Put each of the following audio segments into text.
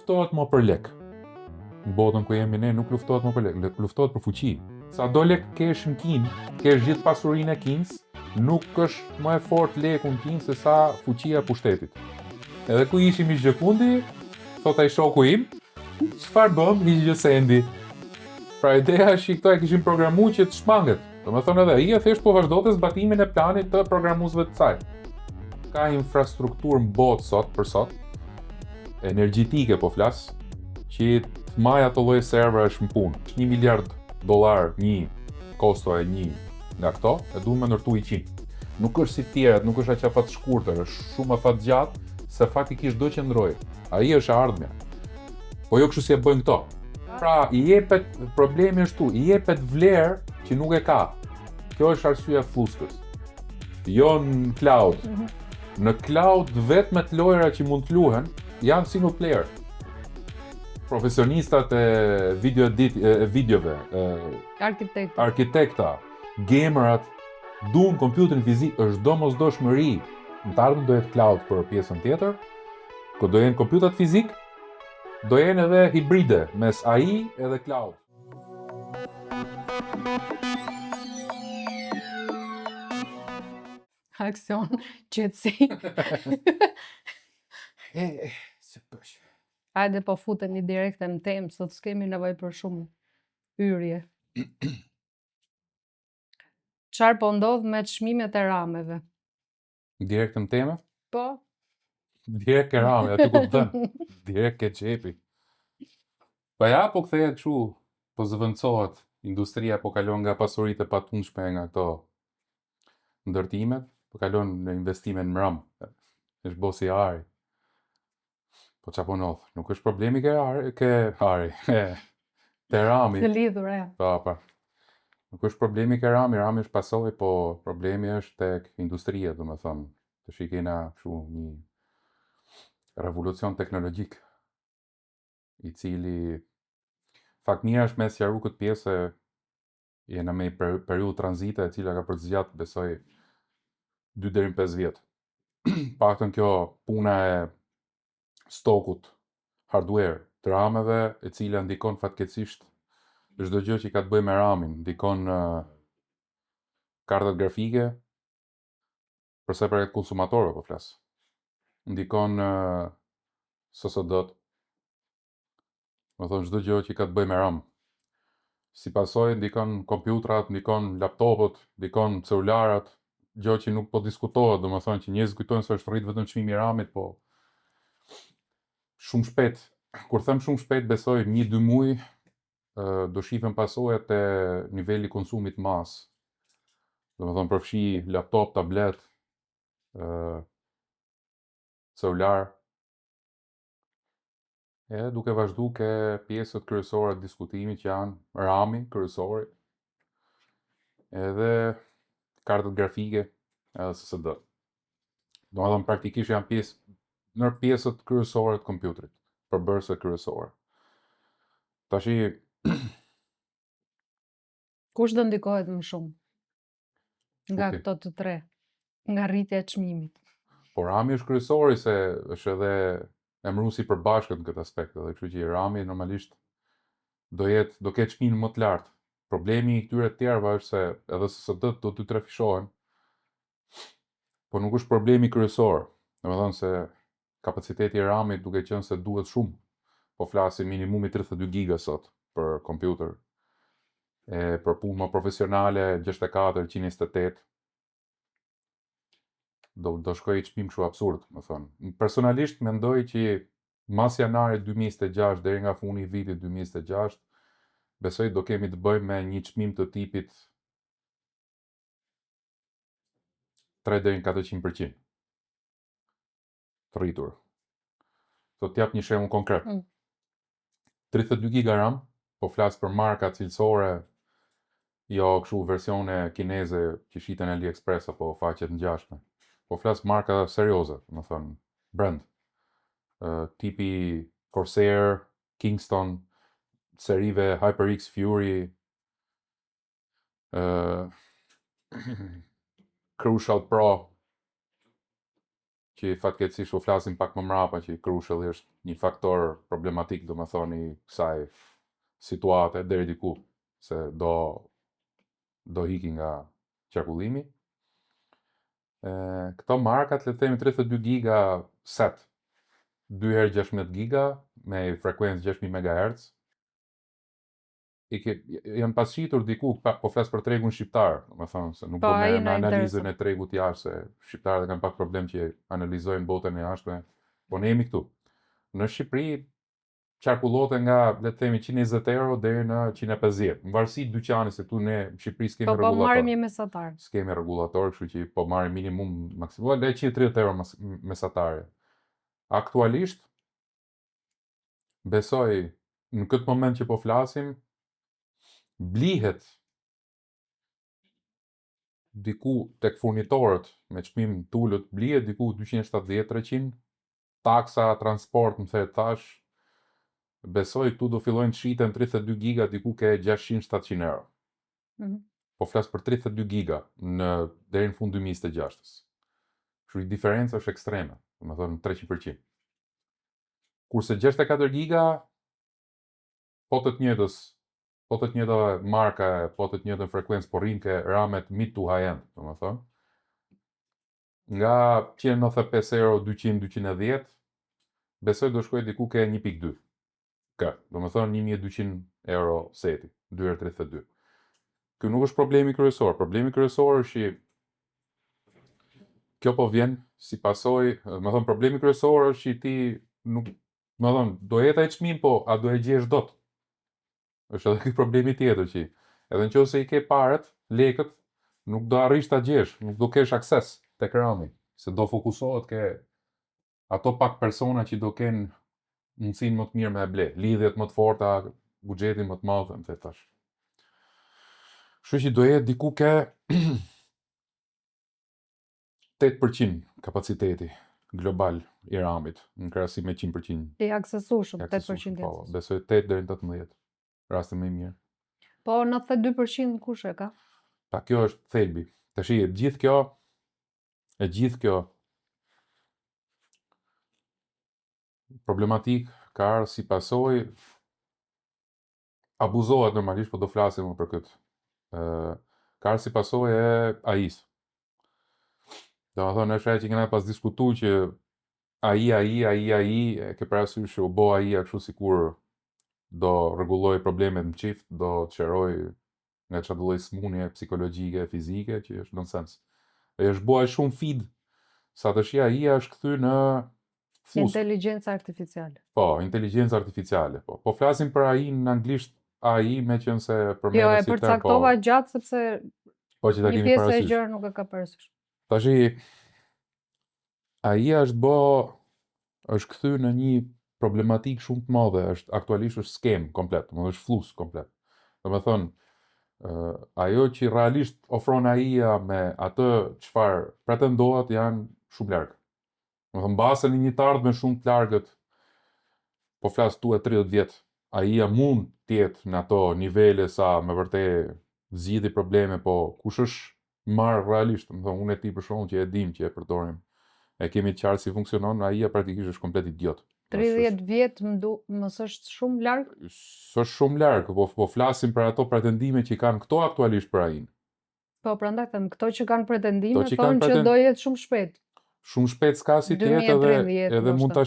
luftohet më për lek. Në botën ku jemi ne nuk luftohet më për lek, luftohet për fuqi. Sa do lek kesh në Kinë, kesh gjithë pasurinë e Kinës, nuk është më e fortë leku në Kinë se sa fuqia e pushtetit. Edhe ku ishim i Gjëkundi, thot ai shoku im, çfarë bëm? Hiq sendi. Pra ideja është që këto e kishin programuar që të shmanget. Domethënë edhe ai thjesht po vazhdonte zbatimin e planit të programuesve të saj. Ka infrastrukturë në botë sot për sot, energjetike po flas, që të marrë ato lloj serverash në punë. $1 miliard një kosto e një nga këto, e duhet më ndërtu 100. Nuk është si tjerët, nuk është aq afat shkurtër, është shumë afat gjatë, se faktikisht do qëndrojë. Ai është ardhmja. Po jo kështu si e bëjnë këto. Pra, i jepet, problemi është tu, i jepet vlerë që nuk e ka. Kjo është arsyeja e fluskës. Jo në cloud. Në cloud vetmet lojra që mund të luhen janë single player. Profesionistat e videove, arkitekta, gamerat, duan kompjuterin fizik, është domosdoshmëri. Në të ardhmen do jetë cloud për pjesën tjetër, ku do jenë kompjuterat fizik, do jenë edhe hibride mes AI edhe cloud. Aksion, qetësi. Se pësh. Hajde po futemi direkte në temë, sot s'kemi nevojë për shumë hyrje. Çfarë po ndodh me çmimet e rameve? Direkt në temë? Po. Direkt ke rame, aty ku të thënë. Direkt ke xhepi. Po ja, po kthehet kështu, po zëvendësohet industria, po kalon nga pasuritë e patundshme nga këto ndërtimet, po kalon në investime në ram. Është bosi ari. Po çapo ndodh, nuk është problemi ke ari, te rami. Të lidhur, ja. Po. Nuk është problemi ke rami është pasojë, po problemi është tek industria, domethënë, të shikena kështu një revolucion teknologjik, i cili fakt mira është me sqaru këtë pjesë, jena me periudhë tranzite e cila ka për të zgjat, besoj 2 deri në 5 vjet. Paktën kjo puna e stokut, hardware, të rameve, e cila ndikon fatkeqësisht çdo gjë që ka të bëjë me ramin, ndikon kartat grafike, përse për konsumatorëve po flas. Ndikon SSD-t. Do thonë çdo gjë që ka të bëjë me RAM. Si pasojë ndikon kompjutrat, ndikon laptopët, ndikon celularat, gjë që nuk po diskutohet, domethënë që njerëzit kujtojnë se është rrit vetëm çmimi i RAM-it, po shumë shpejt. Kur them shumë shpejt, besoj 1-2 muaj do shifen pasojat e niveli konsumit mas. Domethënë përfshi laptop, tablet, celular. Duke vazhdu ke pjesët kryesore të diskutimit që janë rami kryesori, edhe kartët grafike, edhe SSD. Domethënë praktikisht janë nër pjesët kryesore të kompjuterit, përbërëse kryesore. Tashi kush do ndikohet më shumë nga këto të tre, nga rritja e çmimit? Po rami është kryesori, se është edhe emëruesi i përbashkët në këtë aspekt, edhe kështu që rami normalisht do ketë çmimin më të lartë. Problemi i këtyre të tjerëve është se edhe SSD-t do të trafishohen, po nuk është problemi kryesor. Domethënë se kapaciteti i ramit duke qenë se duhet shumë, po flasim minimumi 32 giga sot për kompjuter. Për punë më profesionale 64, 128. Do shkoj çmim kështu absurd, më thënë. Personalisht mendoj që mas janarit 2026 deri nga funi i vitit 2026, besoj do kemi të bëjmë me një çmim të tipit 3 deri në 400%. Të rritur. Do t'jap një shembull konkret. 32 giga RAM, po flas për marka cilësore, jo kështu versione kineze që shiten në AliExpress apo faqet ngjashme. Po flas marka serioze, më thënë, brand. Tipi Corsair, Kingston, serive HyperX Fury, Crucial Pro, që fatkeqësisht u flasim pak më mrapa që krushelli është një faktor problematik, domethënë i kësaj situate deri diku se do hiki nga qarkullimi. Këto markat, le të themi 32 giga set, 2 herë 16 giga me frekuencë 6000 MHz. Janë pasqitur diku, po flas për tregun shqiptar, domethënë se nuk Po, do ai merrem me na analizën intereson. e tregut jashtë, se shqiptarët kanë pak problem që analizojnë botën e jashtme, po ne jemi këtu. Në Shqipëri qarkullohet nga, le të themi, 120 euro deri në 150, në varësi të dyqanit, se këtu ne në Shqipëri s'kemi Po rregullator. marrim një mesatar. S'kemi rregullator, kështu që po marrim minimum maksimum, le 130 euro mesatare. Aktualisht besoj në këtë moment që po flasim, blihet diku tek furnitorët me çmim të ulët, blihet diku 270-300, taksa, transport, më the tash, besoj këtu do fillojnë të shiten 32 giga diku ke 600-700 euro. Po flas për 32 giga deri në fund 2026-s. Kështu diferenca është ekstreme, domethënë 300%. Kurse 64 giga po të njëjta marka, po të njëjtën frekuencë, po rrin ke ramet mid to high end, domethënë. Nga 195 euro 200-210, besoj do shkoj diku ke 1.2. Domethënë 1200 euro seti, 2x32. Ky nuk është problemi kryesor. Problemi kryesor është që kjo po vjen si pasojë, domethënë problemi kryesor është që ti nuk, domethënë do jetaj çmim, po a do e gjesh dot? Është edhe ky problemi tjetër që edhe nëse i ke parat, lekët, nuk do arrish ta gjesh, nuk do kesh akses tek rami, se do fokusohet ke ato pak persona që do kenë mundësinë më të mirë me e ble, lidhjet më të forta, buxhetin më të madh, më the tash. Kështu që do jetë diku ke 8% kapaciteti global i ramit, në krahasim me 100%. I aksesueshëm, 8% i Po, aksesueshëm. besoj 8 deri në 18, raste më i mirë. Po 92% kush e ka? Pa, kjo është thelbi. Tash e gjithë kjo problematik ka ardhur si pasojë, abuzohet normalisht, po do flasim më për këtë. Ka ardhur si pasojë e AI-s. Domethënë është ajo që kena pas diskutuar që AI e ke parasysh u bë AI kështu sikur do rregulloj problemet në çift, do të çeroj nga çdo lloj smundje psikologjike, fizike, që është nonsens. E është bua shumë feed, sa të shi AI është kthy në fusk. Inteligjenca artificiale. Po, inteligjencë artificiale, po. Po flasim për AI në anglisht AI, me qenë se përmendet Jo, e si term, përcaktova gjatë sepse po që ta një keni pjesë e parasysh. gjërë nuk e ka parasysh. Tashi AI është kthy në një problematik shumë të madhe, është aktualisht është skem komplet, domethënë është flus komplet. Domethënë, ajo që realisht ofron AI-ja me atë çfarë pretendohet janë shumë larg. Domethënë mbase në një të ardhme shumë të largët, po flas tu e 30 vjet, AI-ja mund të jetë në ato nivele sa me vërtet zgjidhi probleme, po kush është marr realisht, domethënë unë e ti për shkakun që e dim që e përdorim, e kemi të qartë si funksionon, AI-ja praktikisht është komplet idiot. 30 vjet mos është shumë larg? S'është shumë larg, po flasim për ato pretendime që kanë këto aktualisht për AI-n. Po, prandaj them, këto që kanë pretendime Këto që thonë kanë që do jetë shumë shpejt. Shumë shpejt s'ka si të jetë, 2030 edhe mund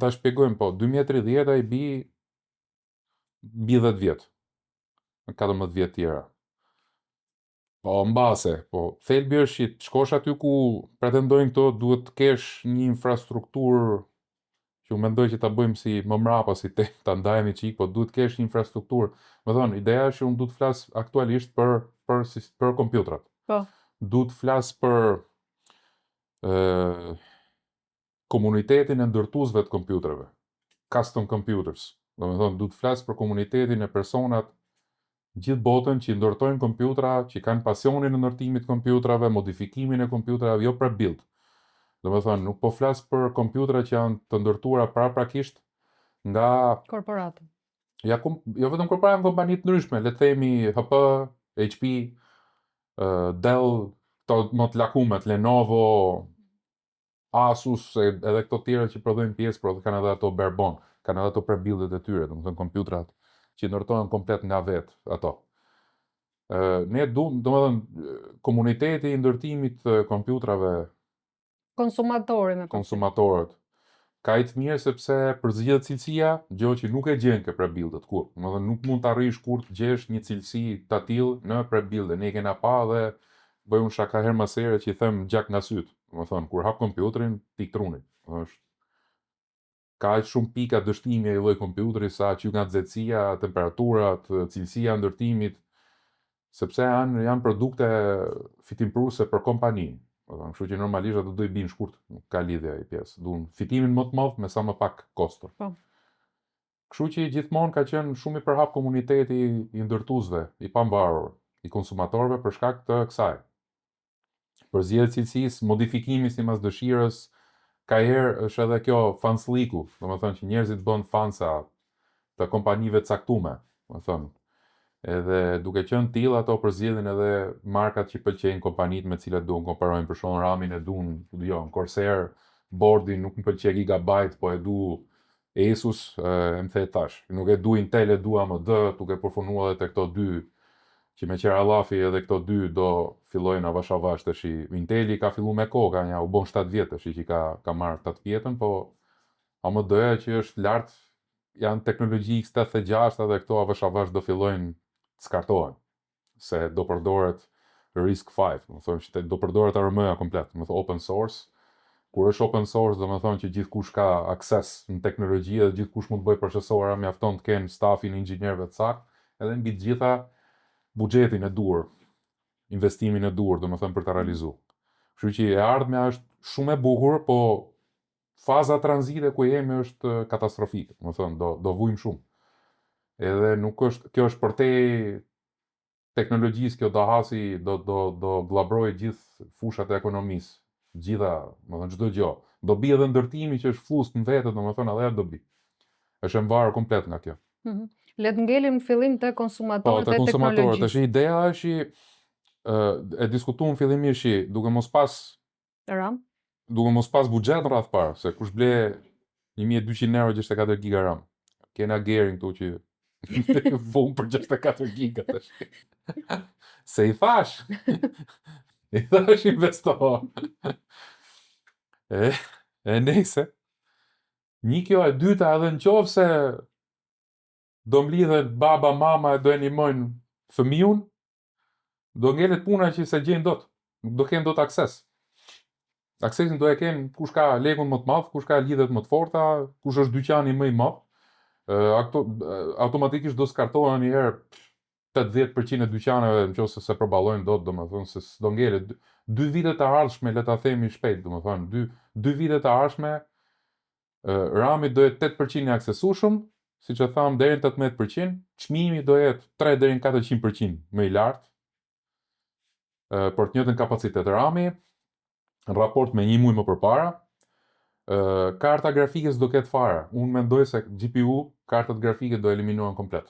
ta shpjegojmë, po 2030 ai mbi 10 vjet. 14 vjet tjera. Po mbase, po thelbi është që të shkosh aty ku pretendojnë këto, duhet të kesh një infrastrukturë që unë mendoj që ta bëjmë si më mrapa, si ta ndajemi çik, po duhet të kesh një infrastrukturë. Më thonë, ideja është që unë duhet të flas aktualisht për kompjutrat. Po. Duhet të flas për komunitetin e ndërtuesve të kompjuterëve, custom computers. Domethënë, duhet të flas për komunitetin e personat gjithë botën që ndërtojnë kompjutra, që kanë pasionin e ndërtimit të kompjutrave, modifikimin e kompjutrave, jo për build. Domethënë, nuk po flas për kompjutra që janë të ndërtuara paraprakisht nga korporatë. Jo vetëm korporatë, kompani të ndryshme, le të themi HP, HP, Dell, këto më të lakumet, Lenovo, Asus, edhe këto tjera që prodhojnë pjesë, kanë edhe ato barebone, kanë edhe ato prebuildet e tyre, domethënë kompjutrat që ndërtohen komplet nga vetë ato. Ne domethënë komuniteti i ndërtimit të kompjutrave, konsumatorët, ka i të mirë sepse përzgjedhet cilësia, gjë që nuk e gjen ke prebuildet kur. Domethënë nuk mund të arrish kur të gjesh një cilësi të tillë në prebuilde. Ne kena pa dhe bëj unë shaka herë mas here që i them gjak nga syt. Domethënë kur hap kompjuterin, pik truni. Është ka shumë pika dështimi e lloj kompjuteri sa që nga nxehtësia, temperaturat, cilësia e ndërtimit, sepse janë produkte fitimpruese për kompani. Kështu që normalisht ato do i binë shkurt, nuk ka lidhje ai pjesë. Duan fitimin më të madh me sa më pak kosto. Po. Kështu që gjithmonë ka qenë shumë i përhap komuniteti i ndërtuesve, i pambarur, i konsumatorëve për shkak të kësaj. Përzgjedhje cilësisë, modifikimi sipas dëshirës, ka herë është edhe kjo fansliku, domethënë që njerëzit bën fansa të kompanive të caktuara, domethënë. Edhe duke qenë tillë ato përzgjedhin edhe markat që pëlqejnë kompanitë me të cilat duan komparojnë, për shembull RAM-in e duan, Corsair, boardin nuk më pëlqej Gigabyte, po e du Asus, më the tash, nuk e du Intel, e du AMD, duke përfunuar edhe te këto dy që me qera lafi edhe këto dy do fillojnë avash tash. Inteli ka filluar me kohë, u bën 7 vjet tash që ka marrë 8 vjetën, po AMD-ja që është lart, janë teknologji x86 edhe këto avash do fillojnë të skartohen, se do përdoret RISC-V, do thonë që do përdoret ARM-ja komplet, do thonë open source. Kur është open source, do thonë që gjithkush ka akses në teknologji dhe gjithkush mund të bëjë procesora, mjafton të kenë stafin e inxhinierëve të saktë, edhe mbi të gjitha buxhetin e duhur, investimin e duhur, domethënë për ta realizuar. Kështu që e ardhmja është shumë e bukur, po faza tranzite ku jemi është katastrofike, domethënë do vujmë shumë. Edhe nuk është, kjo është për te teknologjisë, kjo do hasi, do glabrojë gjithë fushat e ekonomisë, gjitha, domethënë çdo gjë. Do bi edhe ndërtimi që është flusk në vetë, domethënë edhe do bi. Është e mbarë komplet nga kjo. Le të ngelim në fillim te konsumatorët e teknologjisë. Tash ideja është e diskutuam fillimisht duke mos pas RAM, duke mos pas buxhet rreth parë, se kush ble 1200 euro 64 giga RAM. Kena Gering këtu që vum për 64 giga tash. Se i thash investo. E nejse. Një kjo, e dyta edhe në qovë se do mlidhen baba, mama e do animojnë fëmijun, do ngelet puna që se gjenë dot. Nuk do kenë dot akses. Aksesin do e kenë kush ka lekun më të madh, kush ka lidhet më të forta, kush është dyqani më i madh. Automatikisht do skartohen një herë 80% e dyqaneve nëse se përballojnë dot, domethënë se do ngelet 2 vitet e ardhshme, le ta themi shpejt, domethënë 2 vitet e ardhshme RAM-i do jetë 8% i aksesueshëm, siç e tham deri në 18%, çmimi do jetë 3 deri në 400% më i lartë për të njëjtën kapacitet RAM-i në raport me 1 muaj më përpara. Karta grafike s'do ketë fare. Unë mendoj se GPU, kartat grafike do eliminohen komplet.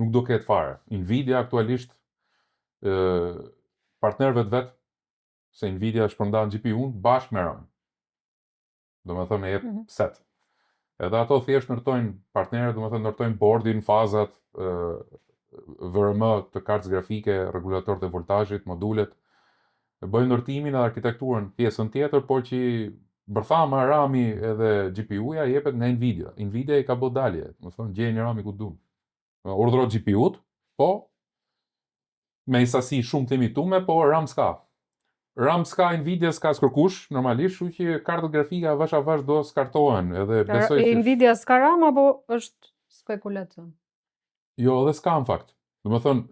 Nuk do ketë fare. Nvidia aktualisht partnerëve të vet, se Nvidia shpërndan GPU-n bashkë me RAM. Domethënë e jep set. Edhe ato thjesht ndërtojnë partnerët, domethënë ndërtojnë boardin, fazat, VRM të kartës grafike, regulatorët e voltazhit, modulet, bëjnë ndërtimin dhe arkitekturën pjesën tjetër, por që bërthama RAM-i edhe GPU-ja jepet nga Nvidia. Nvidia i ka bë dalje, domethënë gjejnë RAM-i ku duan. Urdhro GPU-t, po me sasi shumë të limituar, po RAM s'ka. RAM s'ka, Nvidia s'ka s'kërkush, normalisht, kështu që kartët grafike avash do skartohen, edhe besoj se Nvidia s'ka RAM apo është spekulacion? Jo, edhe s'ka në fakt. Domethënë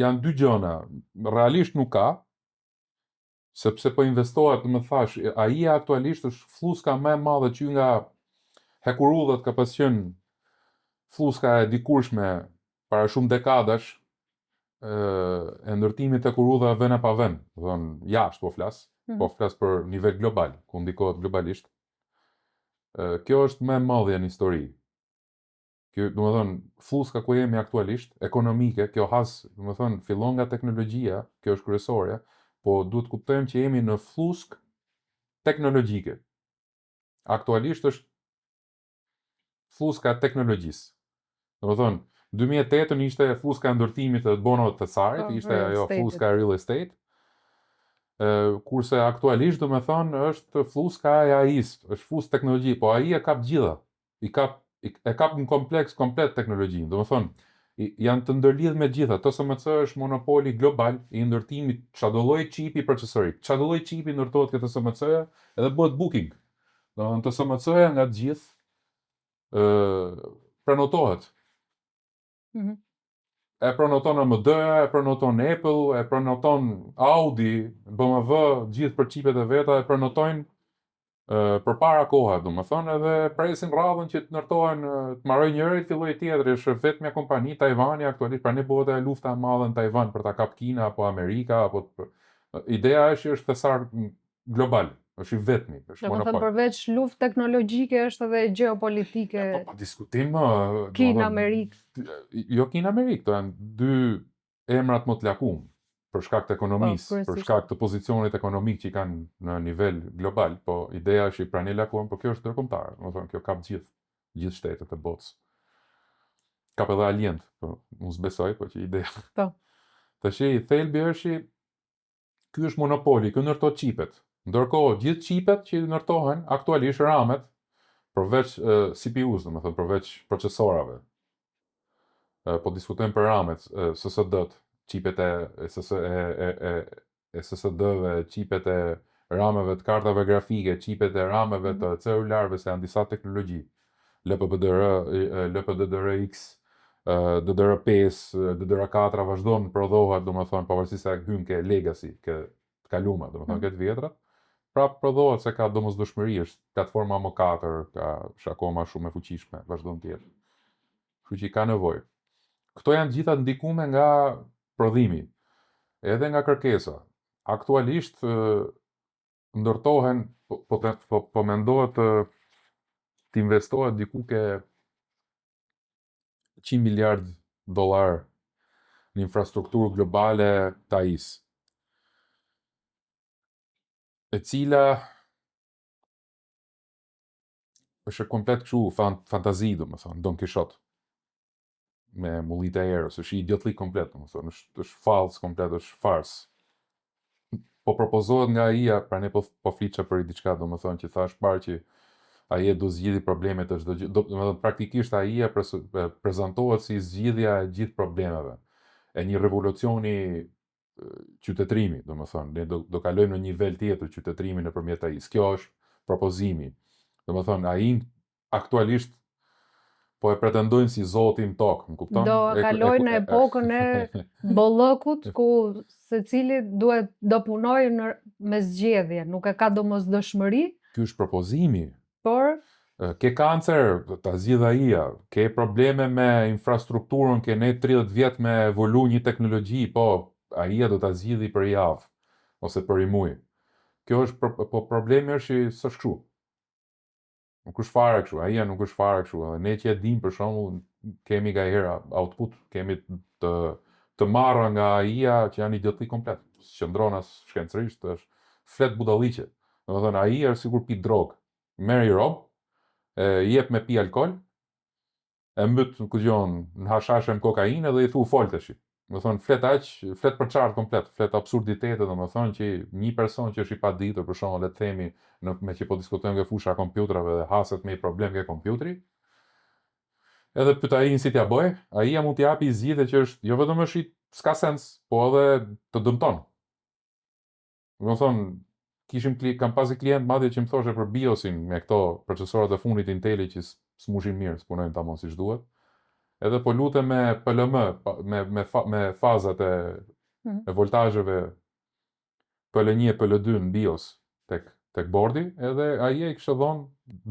janë dy gjëna, realisht nuk ka, sepse po investohet, më thash, AI aktualisht është fluska më e madhe që nga hekurullat ka pas qenë fluska e dikurshme para shumë dekadash, e ndërtimit të hekurulldave vend pa vend, domethënë jashtë po flas për nivel global, ku ndikohet globalisht. Kjo është më e madhja në histori. Kjo, domethënë, fluska ku jemi aktualisht, ekonomike, kjo domethënë, fillon nga teknologjia, kjo është kryesore, po duhet kuptojmë që jemi në flusk teknologjike. Aktualisht është fuska e teknologjisë. Domethënë, 2008 ishte fuska e ndërtimit të bonave të carit, ishte ajo fuska e real estate. Kurse aktualisht domethënë është fuska e AI-s, është fusë teknologji, po AI e kap gjitha. E kap në kompleks komplet teknologjinë. Domethënë, janë të ndërlidhur me gjitha. TSMC është monopoli global i ndërtimit çdo lloj qipi procesorik. Çdo lloj qipi ndërtohet ke TSMC-ja edhe bëhet booking. Domethënë TSMC-ja nga të gjithë prenotohet. E prenoton AMD, e prenoton Apple, e prenoton Audi, BMW, gjithë për qipet e veta e prenotojnë për para koha, domethënë edhe presin radhën që të ndërtohen, të marrojnë njëri filloi tjetri, është vetëm kompani Tajvani aktualisht, pra ne bëhet e lufta e madhe në Tajvan për ta kap Kina apo Amerika apo ideja është që është thesar global, është i vetmi, është monopol. Domethënë përveç luftë teknologjike është edhe gjeopolitike. Po diskutim Kinë-Amerikë. Jo Kinë-Amerikë, to janë dy emrat më të lakum për shkak të ekonomisë, për shkak të pozicionit ekonomik që i kanë në nivel global, po ideja është i pranë lakuar, po kjo është ndërkombëtare, domethënë kjo kap gjithë shtetet e botës. Kap edhe alient, po unë s'besoj, po që ideja. Po. Tash i thelbi është ky është monopoli, ky ndërton çipet. Ndërkohë gjithë çipet që ndërtohen aktualisht ramet, përveç CPU-s, domethënë përveç procesorave. Po diskutojmë për ramet, SSD-t, çipet e SSD-ve, çipet e rameve të kartave grafike, çipet e rameve të celularëve, se janë disa teknologji. LPDDR, LPDDR-X, DDR5, DDR4 vazhdon prodhohet, domethënë pavarësisht se hyn ke legacy, ke të kaluara, domethënë këtë vjetrat. Prap prodhohet se ka domosdoshmëri, është platforma M4, është akoma shumë e fuqishme, vazhdon të jetë. Kështu që ka nevojë. Këto janë gjitha ndikume nga prodhimi, edhe nga kërkesa. Aktualisht ndërtohen, po mendohet të investohet diku ke $100 miliard në infrastrukturë globale të AI-s, e cila është komplet kështu fantazi, domethënë, Don Kishot me mullit e erës, është idiotlik komplet, domethënë, është false komplet, është fars. Po propozohet nga AI-ja, pra ne po fliça për diçka, domethënë që thash parë që AI do zgjidhë problemet të çdo gjë. Domethënë praktikisht AI-ja prezantohet si zgjidhja e gjithë problemeve. E një revolucioni qytetrimi, domethënë, ne do kalojmë në një nivel tjetër qytetrimi nëpërmjet AI-s. Kjo është propozimi. Domethënë AI aktualisht po e pretendojnë si zotin tokë, më kupton? Do kalojnë në epokën e bollëkut, ku secili do punojë me zgjedhje, nuk e ka domosdoshmëri. Ky është propozimi. Por ke kancer, ta zgjidh AI-ja, ke probleme me infrastrukturën, ke ne 30 vjet me evolu një teknologji, po AI-ja do ta zgjidhi për javë ose për i muaj. Kjo është po problemi është që s'është kështu. Nuk është fare kështu, AI-ja nuk është fare kështu. Ne që e dim për shembull, kemi ngaherë output, kemi të marra nga AI-ja që janë idiotlik komplet. Qëndron as shkencërisht, është flet budalliqe. Domethënë AI është sikur pi drogë. Merr i rob, e jep me pi alkol, e mbyt në hashashe me kokainë dhe i thu fol tash. Domethënë flet për çart komplet, flet absurditete, domethënë që një person që është i paditur, për shembull, le të themi, me që po diskutojmë nga fusha e kompjuterave dhe haset me një problem ke kompjuteri, edhe pyet AI-n si t'ja bëj, AI-ja mund t'i japi zgjidhje që është jo vetëm është s'ka sens, po edhe të dëmton. Domethënë kam pasi klient madje që më thoshe për BIOS-in me këto procesorët e fundit Intel që s'mushin mirë, s'punojnë tamam siç duhet. Edhe po lutem me PLM, me fazat e voltazheve PL1 e PL2 në BIOS tek bordi, edhe AI i kishte dhënë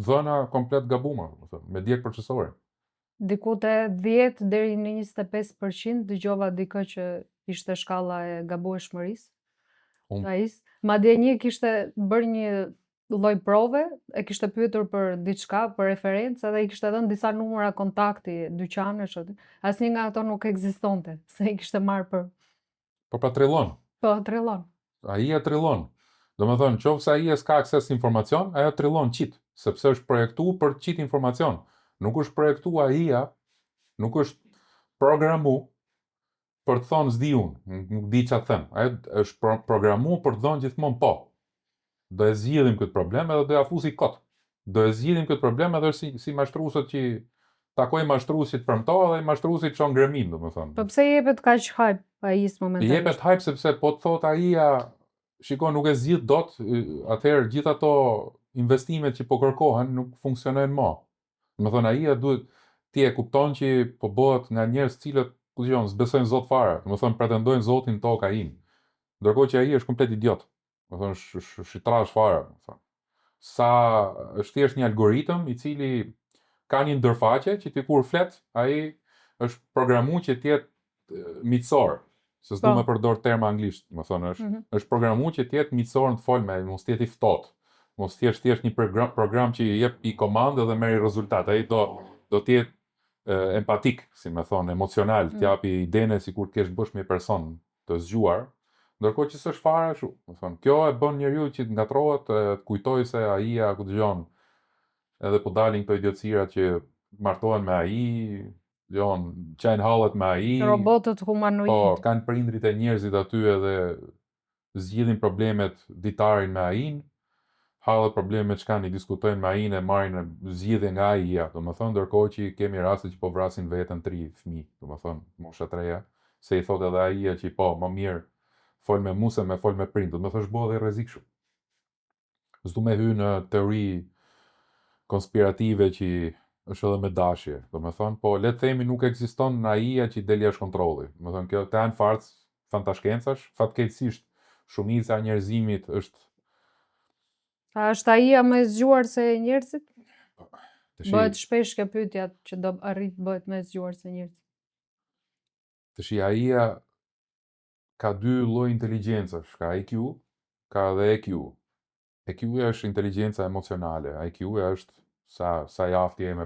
dhëna komplet gabuma, me djeg procesorin. Diku te 10 deri në 25% dëgjova dikë që ishte shkalla e gabueshmërisë. Madje një kishte bërë një lloj prove, e kishte pyetur për diçka, për referencë, dhe i kishte dhënë disa numra kontakti, dyqanesh, asnjë nga ato nuk ekzistonte, se i kishte marrë për. Po pra trellon. Po trellon. AI-ja trellon. Domethënë, nëse ai s'ka akses informacion, ajo trillon qit, sepse është projektuar për qit informacion. Nuk është projektuar AI-a, nuk është programu për të thonë s'di unë, nuk di ç'a them. Ajo është programuar për të thonë gjithmonë po. Do e zgjidhim këtë problem edhe do ja fusi kot. Do e zgjidhim këtë problem edhe si mashtruesët që takojnë mashtruesit premtohet dhe mashtruesit çon gremin, domethënë. Po pse jepet kaq hype AI-s momentalisht? Jepet hype sepse po të thot AI-a, shiko, nuk e zgjidh dot, atëherë gjithë ato investimet që po kërkohen nuk funksionojnë më. Domethënë AI-a duhet ti e kupton që po bëhet nga njerëz të cilët s'besojnë Zot fare, domethënë pretendojnë Zotin tokë AI-n. Ndërkohë që AI është komplet idiot. Domethënë shitrash fare, domethënë. Sa është thjesht një algoritëm i cili ka një ndërfaqe që ti kur flet, ai është programuar që të jetë miqësor, se s'du me përdor terma anglisht, domethënë është programuar që të jetë miqësor në të folme, mos të jetë i ftohtë. Mos thjesht një program që i jep i komandë dhe merr rezultat. Ai do të jetë empatik, si më thonë, emocional, të japi idenë sikur të kesh bësh me person të zgjuar. Ndërkohë që s'është fare ashtu. Domethënë, kjo e bën njeriu që të ngatrohet, të kujtojë se AI-a ku dëgjon, edhe po dalin këto idiotësirat që martohen me AI, dëgjon, çajnë hallet me AI. Robotët humanoid. Po, kanë prindrit e njerëzit aty edhe zgjidhin problemet ditarin me AI-n. Hallet problemet që kanë i diskutojnë me AI-n e marrin zgjidhje nga AI-a, domethënë, ndërkohë që kemi raste që po vrasin veten 3 fëmijë, domethënë, mosha 3-ja, se i thotë edhe AI-a që po, më mirë fol me mua se me fol me prindët, domethënë është bërë edhe rrezikshëm. S'du me hy në teori konspirative që është edhe me dashje, domethënë, po le të themi nuk ekziston në AI-a që del jashtë kontrolli. Domethënë, kjo të janë farc fantashkencash, fatkeqësisht shumica e njerëzimit është. A është AI-a më e zgjuar se njerëzit? Bëhet shpesh kjo pyetja që do arrit bëhet më e zgjuar se njerëzit. Tash AI-a ka 2 lloj inteligjencash, ka IQ, ka edhe EQ. EQ-ja është inteligjenca emocionale, IQ-ja është sa i aftë je me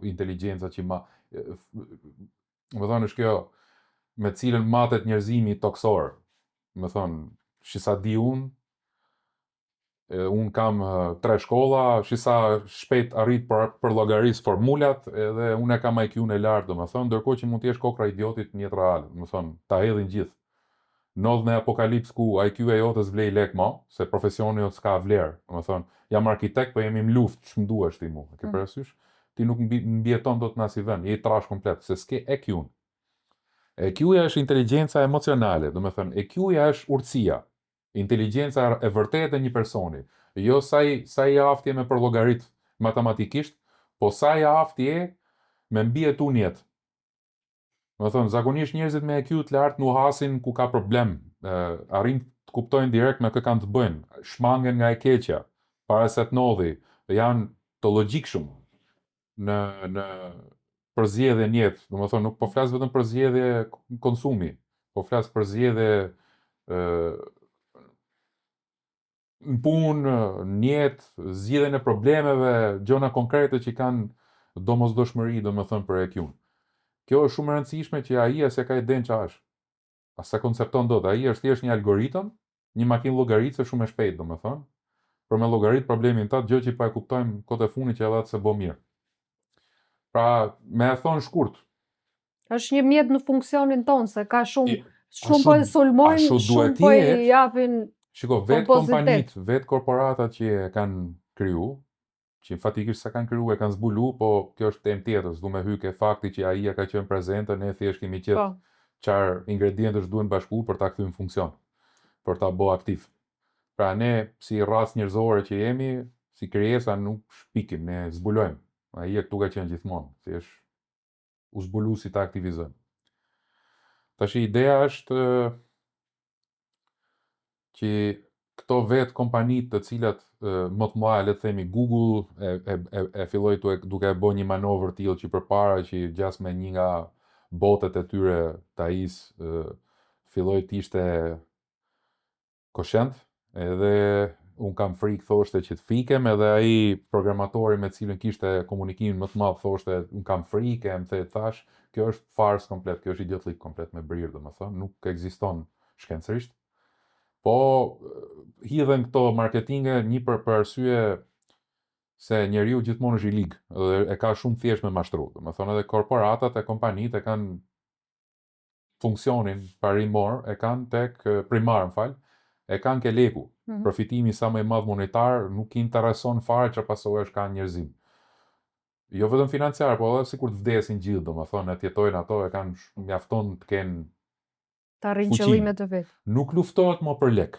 inteligjenca që më thonë është kjo me cilën matet njerëzimi toksor. Më thonë, shisa di unë kam 3 shkolla, shisa shpejt arrit për llogaris formulat, edhe unë kam IQ-n e lartë, domethënë, ndërkohë që mund të jesh kokra idiotit në jetë reale, domethënë, ta hedhin gjithë. Ndodh në apokalips ku IQ-ja jote s'vlej lek më, se profesioni jot s'ka vlerë, domethënë, jam arkitekt, po jemi në luftë, ç'm duhesh ti mua, e ke parasysh? Ti nuk mbijeton dot në asnjë vend, je trash komplet, se s'ke EQ-n. EQ-ja është inteligjenca emocionale, domethënë, EQ-ja është urtësia. Inteligjenca e vërtetë e një personi, jo sa i aftë je me përllogarit matematikisht, po sa i aftë je me mbijetu në jetë. Domethënë, zakonisht njerëzit me EQ të lartë nuk hasin ku ka problem, arrin të kuptojnë direkt me kë kanë të bëjnë, shmangen nga e keqja, para se të ndodhi, janë të logjikshëm në përzgjedhje në jetë. Domethënë, nuk po flas vetëm për zgjedhje konsumi, po flas për zgjedhje në punë, në jetë, zgjidhjen e problemeve, gjëra konkrete që kanë domosdoshmëri, domethënë, për EQ-n. Kjo është shumë e rëndësishme që AI-a se ka idenë ç'a është. As sa koncepton dot, AI është thjesht një algoritëm, një makinë llogaritse shumë e shpejtë, domethënë, për me llogarit problemin ta, gjë që pa e kuptojmë kot e funit që edhe atë se bo mirë. Pra, me e thonë shkurt. Është një mjet në funksionin tonë, se ka shumë po e sulmojnë, shumë po i japin. Shiko, vetë kompanit, vetë korporatat që e kanë kriju, që fatikisht sa kanë kriju e kanë zbulu, po kjo është temë tjetër, s'du me hy ke fakti që AI-a ka qenë prezente, ne thjesht kemi qetë çfarë ingredientësh duhen bashku për ta kthyr në funksion, për ta bë aktiv. Pra ne si racë njerëzore që jemi, si krijesa nuk shpikim, ne zbulojmë. AI-a këtu ka qenë gjithmonë, thjesht u zbulu si ta aktivizojmë. Tash ideja është që këto vetë kompanit të cilat më të mëdha, le të themi Google e filloi duke e bërë një manovër tillë që përpara që gjas me një nga botet e tyre të AI-s filloi të ishte koshent, edhe unë kam frikë thoshte që të fikem, edhe ai programatori me cilën kishte komunikimin më të madh thoshte unë kam frikë, më the thash, kjo është fars komplet, kjo është idiotlik komplet me brirë, domethënë, nuk ekziston shkencërisht. Po hidhen këto marketinge një për arsye se njeriu gjithmonë është i ligë dhe e ka shumë thjesht me mashtru. Domethënë edhe korporatat e kompanitë e kanë funksionin parimor, e kanë tek primar, e kanë ke leku. Profitimi sa më i madh monetar nuk i intereson fare çfarë pasojësh kanë njerëzim. Jo vetëm financiar, po edhe sikur të vdesin gjithë, domethënë të jetojnë ato, e kanë mjafton të kenë të arrijnë qëllimet e vet. Nuk luftohet më për lek.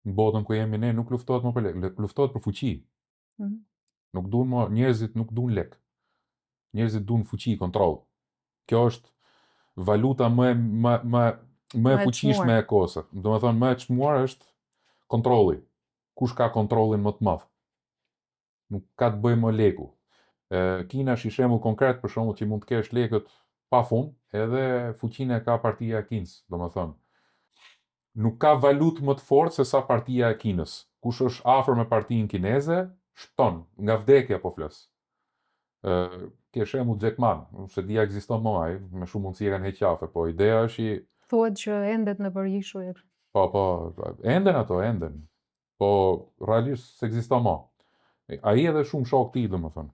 Në botën ku jemi ne nuk luftohet më për lek, luftohet për fuqi. Nuk duan më, njerëzit nuk duan lek. Njerëzit duan fuqi, kontroll. Kjo është valuta më e fuqishme e kohës. Domethënë më e çmuar është kontrolli. Kush ka kontrollin më të madh? Nuk ka të bëjë më leku. Kina është një shembull konkret për shembull që mund të kesh lekët pafund, edhe fuqinë e ka partia e Kinës, domethënë. Nuk ka valutë më të fortë se sa partia e Kinës. Kush është afër me partinë kineze, shton, nga vdekja po flas. Ke shembull Jack Ma, se dia ekziston më ai, me shumë mundësi e kanë heq qafe, po ideja është thuhet që endet në përgjithshme. Po, enden ato, enden. Po realisht s'ekziston më. Ai edhe shumë shok ti, domethënë.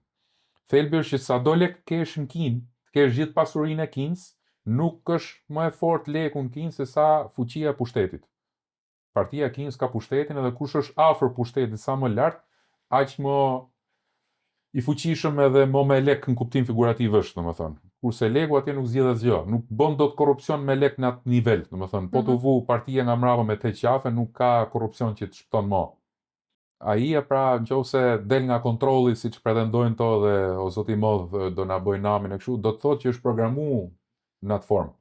Thelbi është që sado lek kesh në Kinë, kesh gjithë pasurinë e Kinës, nuk është më e fortë leku në Kinë se sa fuqia e pushtetit. Partia e Kinës ka pushtetin edhe kush është afër pushtetit sa më lart, aq më i fuqishëm edhe më me lek në kuptim figurativ është, domethënë. Kurse leku atje nuk zgjidhet asgjë, nuk bën dot korrupsion me lek në atë nivel, domethënë, po të vu partia nga mbrapa me të qafe, nuk ka korrupsion që të shpëton më. Ai pra nëse del nga kontrolli siç pretendojnë to dhe o zoti i madh do na bëjnë namin e kështu, do të thotë që është programuar në atë formë.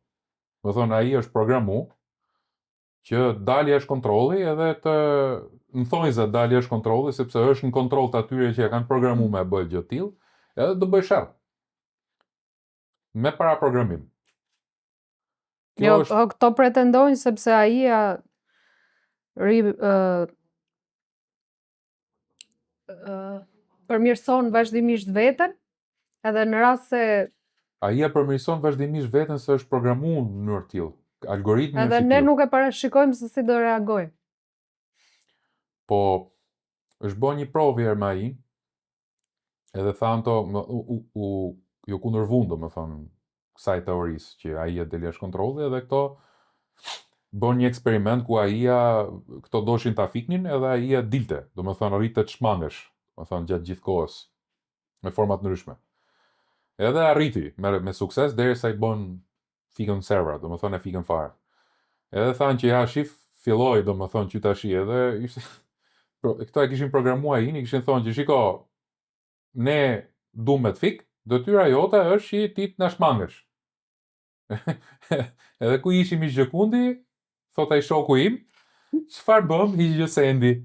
Domethënë ai është programuar që dalë jashtë kontrolli edhe të në thonjza dalë jashtë kontrolli sepse është në kontroll të atyre që e kanë programuar me bëj gjë të tillë, edhe do bëj sherr. Me para programim. Jo, këto pretendojnë sepse ai përmirëson vazhdimisht veten, edhe në rast se ai përmirëson vazhdimisht veten se është programuar në mënyrë të tillë. Algoritmi edhe ne nuk e parashikojmë se si do reagojë. Po është bën një provë herë me ai, edhe thanë to ju kundërvund, domethënë, kësaj teorisë që ai e del jashtë kontrolli, edhe këto bën një eksperiment ku ai këto doshin ta fiknin edhe ai dilte, domethënë rritet shmangësh, domethënë gjatë gjithë kohës me forma të ndryshme. Edhe arriti me sukses derisa i bën fikën server, domethënë e fikën fare. Edhe thanë që shif filloi domethënë që tash edhe ishte këto e kishin programuar ai, i kishin thonë që shiko, ne duam me të fik, detyra jote është që ti të na shmangësh. Edhe ku ishim i gjëkundi, thot ai shoku im, çfarë bëm, hiq sendi.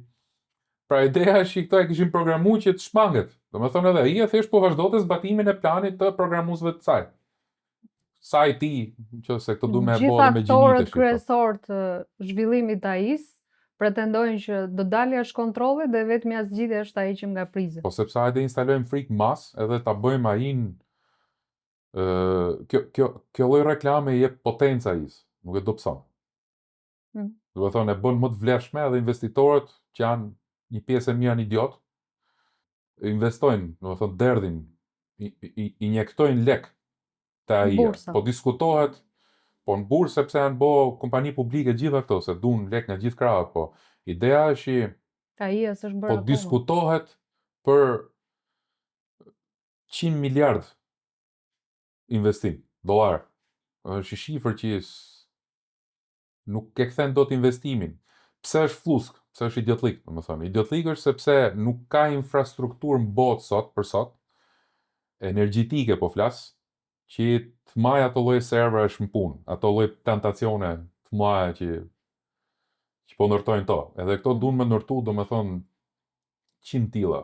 Pra ideja është që këto e kishin programuar që të shmanget. Domethënë edhe ai thjesht po vazhdonte zbatimin e planit të programuesve të saj. Sa i ti, nëse këto duhet me bëjë me gjinitë. Gjithë aktorët kryesor të zhvillimit të AI-s pretendojnë që do dalë jashtë kontrollit dhe vetëm zgjidhja është ai që nga prizë. Po sepse hajde instalojmë frikë mas edhe ta bëjmë AI-n kjo lloj reklame i jep potencë AI-s, nuk e dobëson. Do të thonë e bën më të vlefshme edhe investitorët që janë një pjesë e mirë idiot investojnë, do të thonë derdhin, i injektojnë lek te AI-ja. Po diskutohet po në bursë sepse janë bë kompani publike gjitha këto, se duan lek nga gjithë krahët, po ideja është po diskutohet për 100 miliard investim, dollar. Është shifër që nuk e kthen dot investimin. Pse është flusk? Pse është idiotlik, domethënë. Idiotlik është sepse nuk ka infrastrukturë në botë për sot, energjetike po flas, që të marrë ato lloj serverash në punë, ato lloj plantacione të mëdha që po ndërtojnë to. Edhe këto duan me ndërtu, domethënë 100 tilla.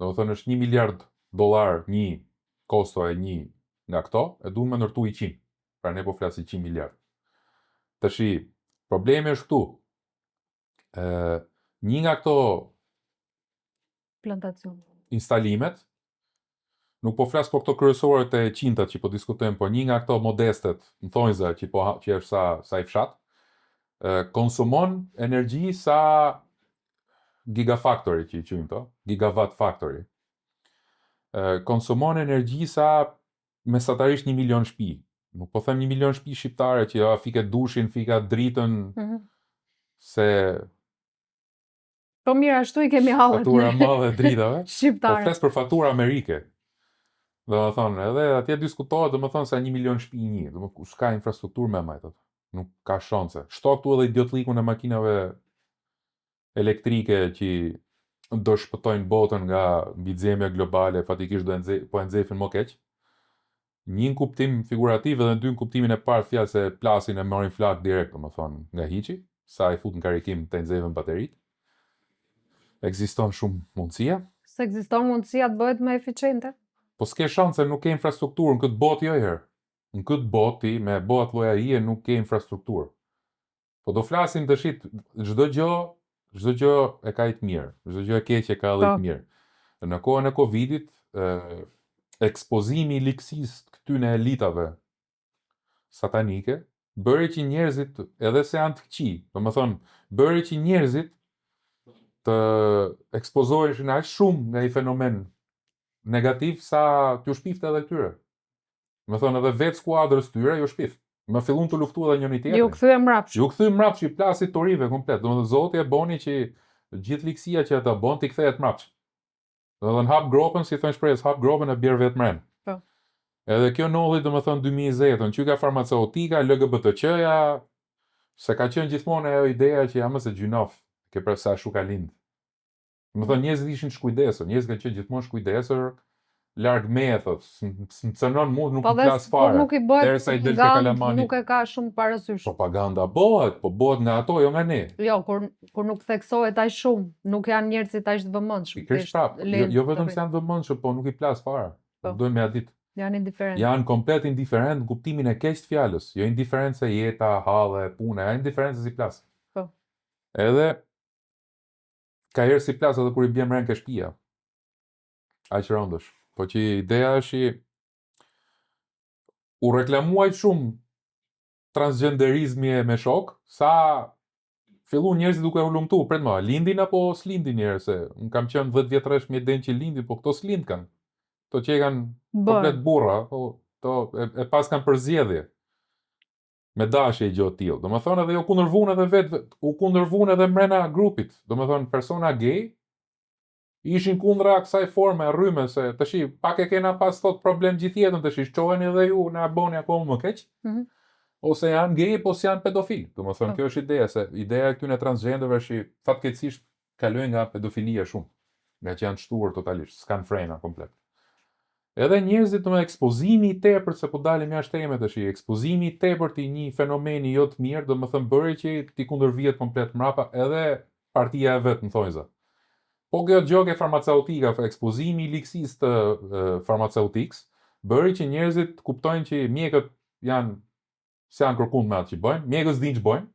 Domethënë është 1 miliard dollar një kosto e një nga këto, e duan me ndërtu 100. Pra ne po flasim 100 miliard. Tashi, problemi është këtu. Një nga këto plantacion instalimet, nuk po flas po këto kryesorët e qintat që po diskutojmë, po një nga këto modestet, në thonjza që është sa i fshat, konsumon energji sa gigafactory që i quajmë to, gigawatt factory. Konsumon energji sa mesatarisht 1 milion shtëpi. Nuk po them 1 milion shtëpi shqiptare që fike dushin, fika dritën, se Po mirë, ashtu i kemi hallet fatura madhe dritave. Po shqiptare. fles për fatura Amerike. Domethënë, edhe atje diskutohet domethënë se 1 milion shtëpi një, domethënë s'ka infrastrukturë me majt atë. Nuk ka shanse. Shto këtu edhe idiotlikun e makinave elektrike që do shpëtojnë botën nga mbyzemja globale, fatikisht po e nxefin më keq. Një në kuptim figurativ edhe dy në kuptimin e parë fjalë se plasin e marrin flak direkt, domethënë, nga hiçi, sa i fut në karikim të nxefen bateritë. Ekziston shumë mundësia. Se ekziston mundësia të bëhet më eficiente. Po s'ke shanse, nuk ke infrastrukturë në këtë botë jo herë. Në këtë botë ti me botë lloja ije nuk ke infrastrukturë. Po do flasim tash çdo gjë e ka i të mirë, çdo gjë e keqe ka edhe i të mirë. Në kohën e Covidit, ekspozimi i ligsisë këtyne elitave satanike bëri që njerëzit, edhe se janë të këqij, domethënë, bëri që njerëzit të ekspozoheshin aq shumë nga i fenomen negativ sa t'ju shpifte edhe tyre. Domethënë edhe vetë skuadrës tyre ju shpift. Më fillun të luftu edhe njëri tjetrin. Ju kthye mrapsh. Ju kthye mrapsh, ju plasit torive komplet. Domethënë Zoti e boni që gjithë ligësia që ata bën ti kthehet mrapsh. Domethënë hap gropën, si thon shpresë, hap gropën e bjer vetë mren. Po. Edhe kjo nolli domethënë 2020-ën, që ka farmaceutika, LGBT-qja, se ka qenë gjithmonë ajo ideja që jam se gjynof, ke për sa shuka lind. Domethënë njerëzit ishin shkujdesur, njerëzit kanë qenë gjithmonë shkujdesur, larg meje thot, më cënon mua nuk i plas fare. Po nuk i bëhet, derisa i del te kalamani. nuk e ka shumë parasysh. Propaganda bëhet, po bëhet nga ato, jo nga ne. Jo, kur nuk theksohet aq shumë, nuk janë njerëzit aq të vëmendshëm. Pikërisht prap, jo vetëm se janë vëmendshëm, po nuk i plas fare. Nuk duhen me ditë. Janë indiferent. Janë komplet indiferent në kuptimin e keq të fjalës, jo indiferent se jeta, halle, puna, janë indiferent se si plas. Po. Edhe ka herë si plas edhe kur i bjem rën ke shtëpia. Aq rëndësh. Po që ideja është u reklamuaj shumë transgenderizmi me shok, sa fillu njerëzit duke u lumtu, pret më, lindin apo s'lindin njerëz, se unë kam qenë 10 vjetresh me den që lindin, po këto s'lind kanë. To që kanë komplet burra, po to e pas kanë përzgjedhje. Me dashje gjë të tillë. Domethënë edhe u kundërvun edhe vetë, u kundërvun edhe mrena grupit. Domethënë persona gay ishin kundra kësaj forme rryme, se tash pak e kena pas thot problem gjithë jetën, tash shqoheni edhe ju na bëni akoma më keq. Ose janë gay, po janë pedofil. Domethënë kjo është ideja, se ideja e këtyre transgenderëve është fatkeqësisht kalojnë nga pedofilia shumë, nga që janë shtuar totalisht, s'kan frena komplet. Edhe njerëzit me ekspozimi i tepërt, se po dalim jashtë temës tash, ekspozimi i tepërt i një fenomeni jo të mirë, domethënë bëri që ti kundërvihet komplet mrapa edhe partia e vet, më thonjza. Po kjo gjë farmaceutika, ekspozimi i ligsisë të farmaceutikës, bëri që njerëzit kuptojnë që mjekët janë se janë kërkuar me atë që bëjnë, mjekët s'dinë ç'bëjnë.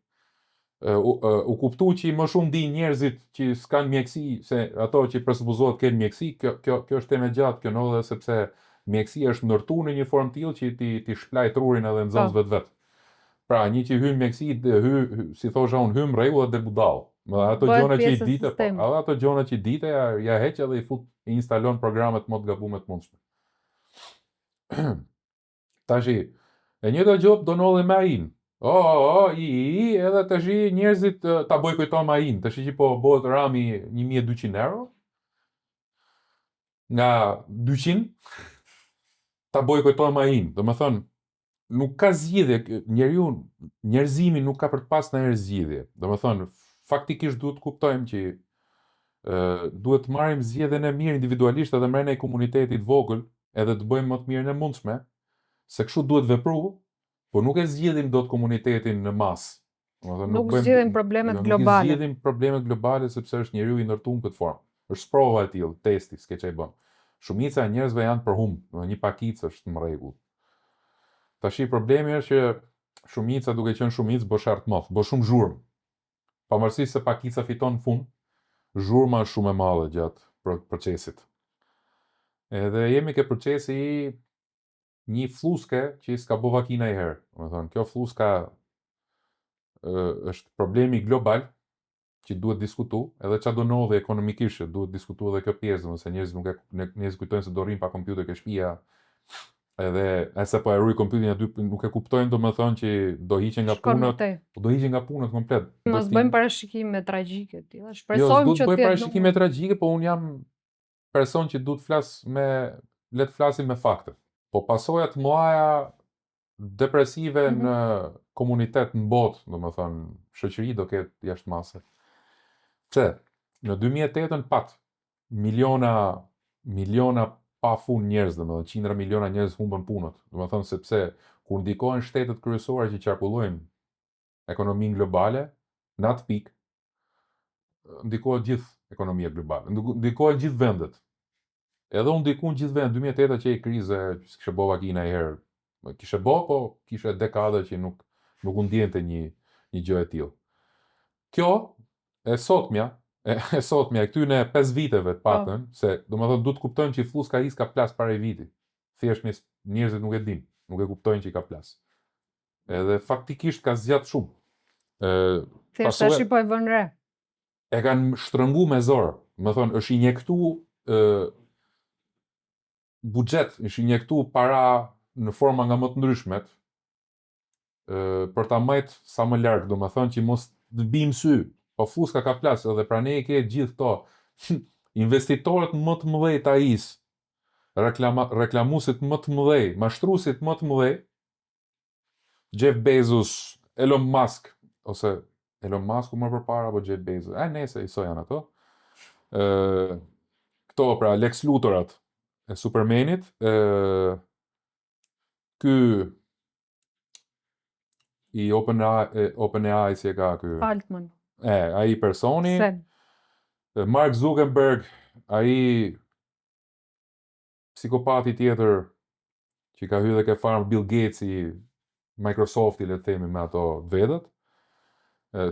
U kuptu që më shumë di njerëzit që s'kanë mjekësi, se ato që presupozohet kanë mjekësi, kjo është temë gjatë, kjo ndodhe sepse mjekësia është ndërtuar në një formë tillë që ti shplaj trurin edhe nxënës vetë. Pra, një që hyn mjekësi, si thosha unë, hyn rregull dhe budall. Ato gjona që i dite, ato gjona që i dite, ja heq edhe i fut, i instalon programet më të gabuara të mundshme. Tashi, e njëjta gjë do ndodhi me AIN. Edhe tash njerëzit ta bojkotojnë AIN. Tash që po bëhet rami 1200 euro nga 200 ta bojkotojnë AIN. Domethënë nuk ka zgjidhje, njerëzimi nuk ka për të pas ndonjë zgjidhje. Domethënë faktikisht duhet të kuptojmë që duhet të marrim zgjedhjen e mirë individualisht edhe brenda komunitetit vogël, edhe të bëjmë më të mirën e mundshme, se kështu duhet vepru, po nuk e zgjidhim dot komunitetin në masë. Nuk zgjidhim problemet globale. Nuk zgjidhim problemet globale sepse është njeriu i ndërtuar në këtë formë. Është sprova e tillë, testi, s'ke çaj bën. Shumica e njerëzve janë për humb, një pakicë është në rregull. Tashi problemi është që shumica duke qenë shumicë bë shartmoth, bë shumë zhurmë. Pavarësisht se pakica fiton në fund, zhurma është shumë e madhe gjatë procesit. Edhe jemi ke procesi i një fluske që s'ka bo vakina i herë. Kjo fluska është problemi global që duhet diskutu, edhe çfarë do ndodhi ekonomikisht, duhet diskutu edhe kjo pjesë, domethënë njerëzit kujtojnë se do rrinë pa kompjuter ke shtëpia, edhe sa po e ruaj kompjuterin aty nuk e kuptojnë domethënë që do hiqen nga punët, do hiqen nga punët komplet. Mos bëjmë parashikime tragjike të tilla. Jo, Shpresojmë s'do që të bëj parashikime tragjike, po un jam person që duhet flas le të flasim me fakte. Po pasojat mëdha depresive në komunitet, në botë, domethënë shoqëri do ketë jashtëmase. Pse? Në 2008 pat miliona pa fund njerëz, domethënë qindra miliona njerëz humbën punët. Domethënë sepse kur ndikohen shtetet kryesore që qarkullojnë ekonominë globale, në atë pikë ndikohet gjithë ekonomia globale, ndikohet gjithë vendet. Edhe unë ndikun gjithë vendet, 2008 që e krize, që kishte bova Kina i herë, kishte bo, po kishte dekada që nuk u ndjente një gjë e tillë. Kjo e sotmja, këtyne 5 viteve të paktën, se domethënë duhet të kuptojmë që fluska ka plas para i viti. Thjesht njerëzit nuk e dinë, nuk e kuptojnë që ka plas. Edhe faktikisht ka zgjat shumë. Thjesht tash po e vën re. E kanë shtrëngu me zor, domethënë është injektu buxhet, është injektu para në forma nga më të ndryshmet, për ta majt sa më larg, domethënë që mos të bim sy, po fluska ka plas, edhe pra ne ke gjithë këto investitorët më të mëdhej të AI-s, reklamuesit më të mëdhej, mashtruesit më të mëdhej, Jeff Bezos, Elon Musk, ose Elon Musk më përpara apo Jeff Bezos, nese iso janë ato. Këto pra Lex Luthor-at e Supermanit, ky i OpenAI si e ka ky Altman. Ai personi, Mark Zuckerberg, ai psikopati tjetër që ka hyrë dhe ke farm Bill Gates i Microsofti, le të themi me ato vedët,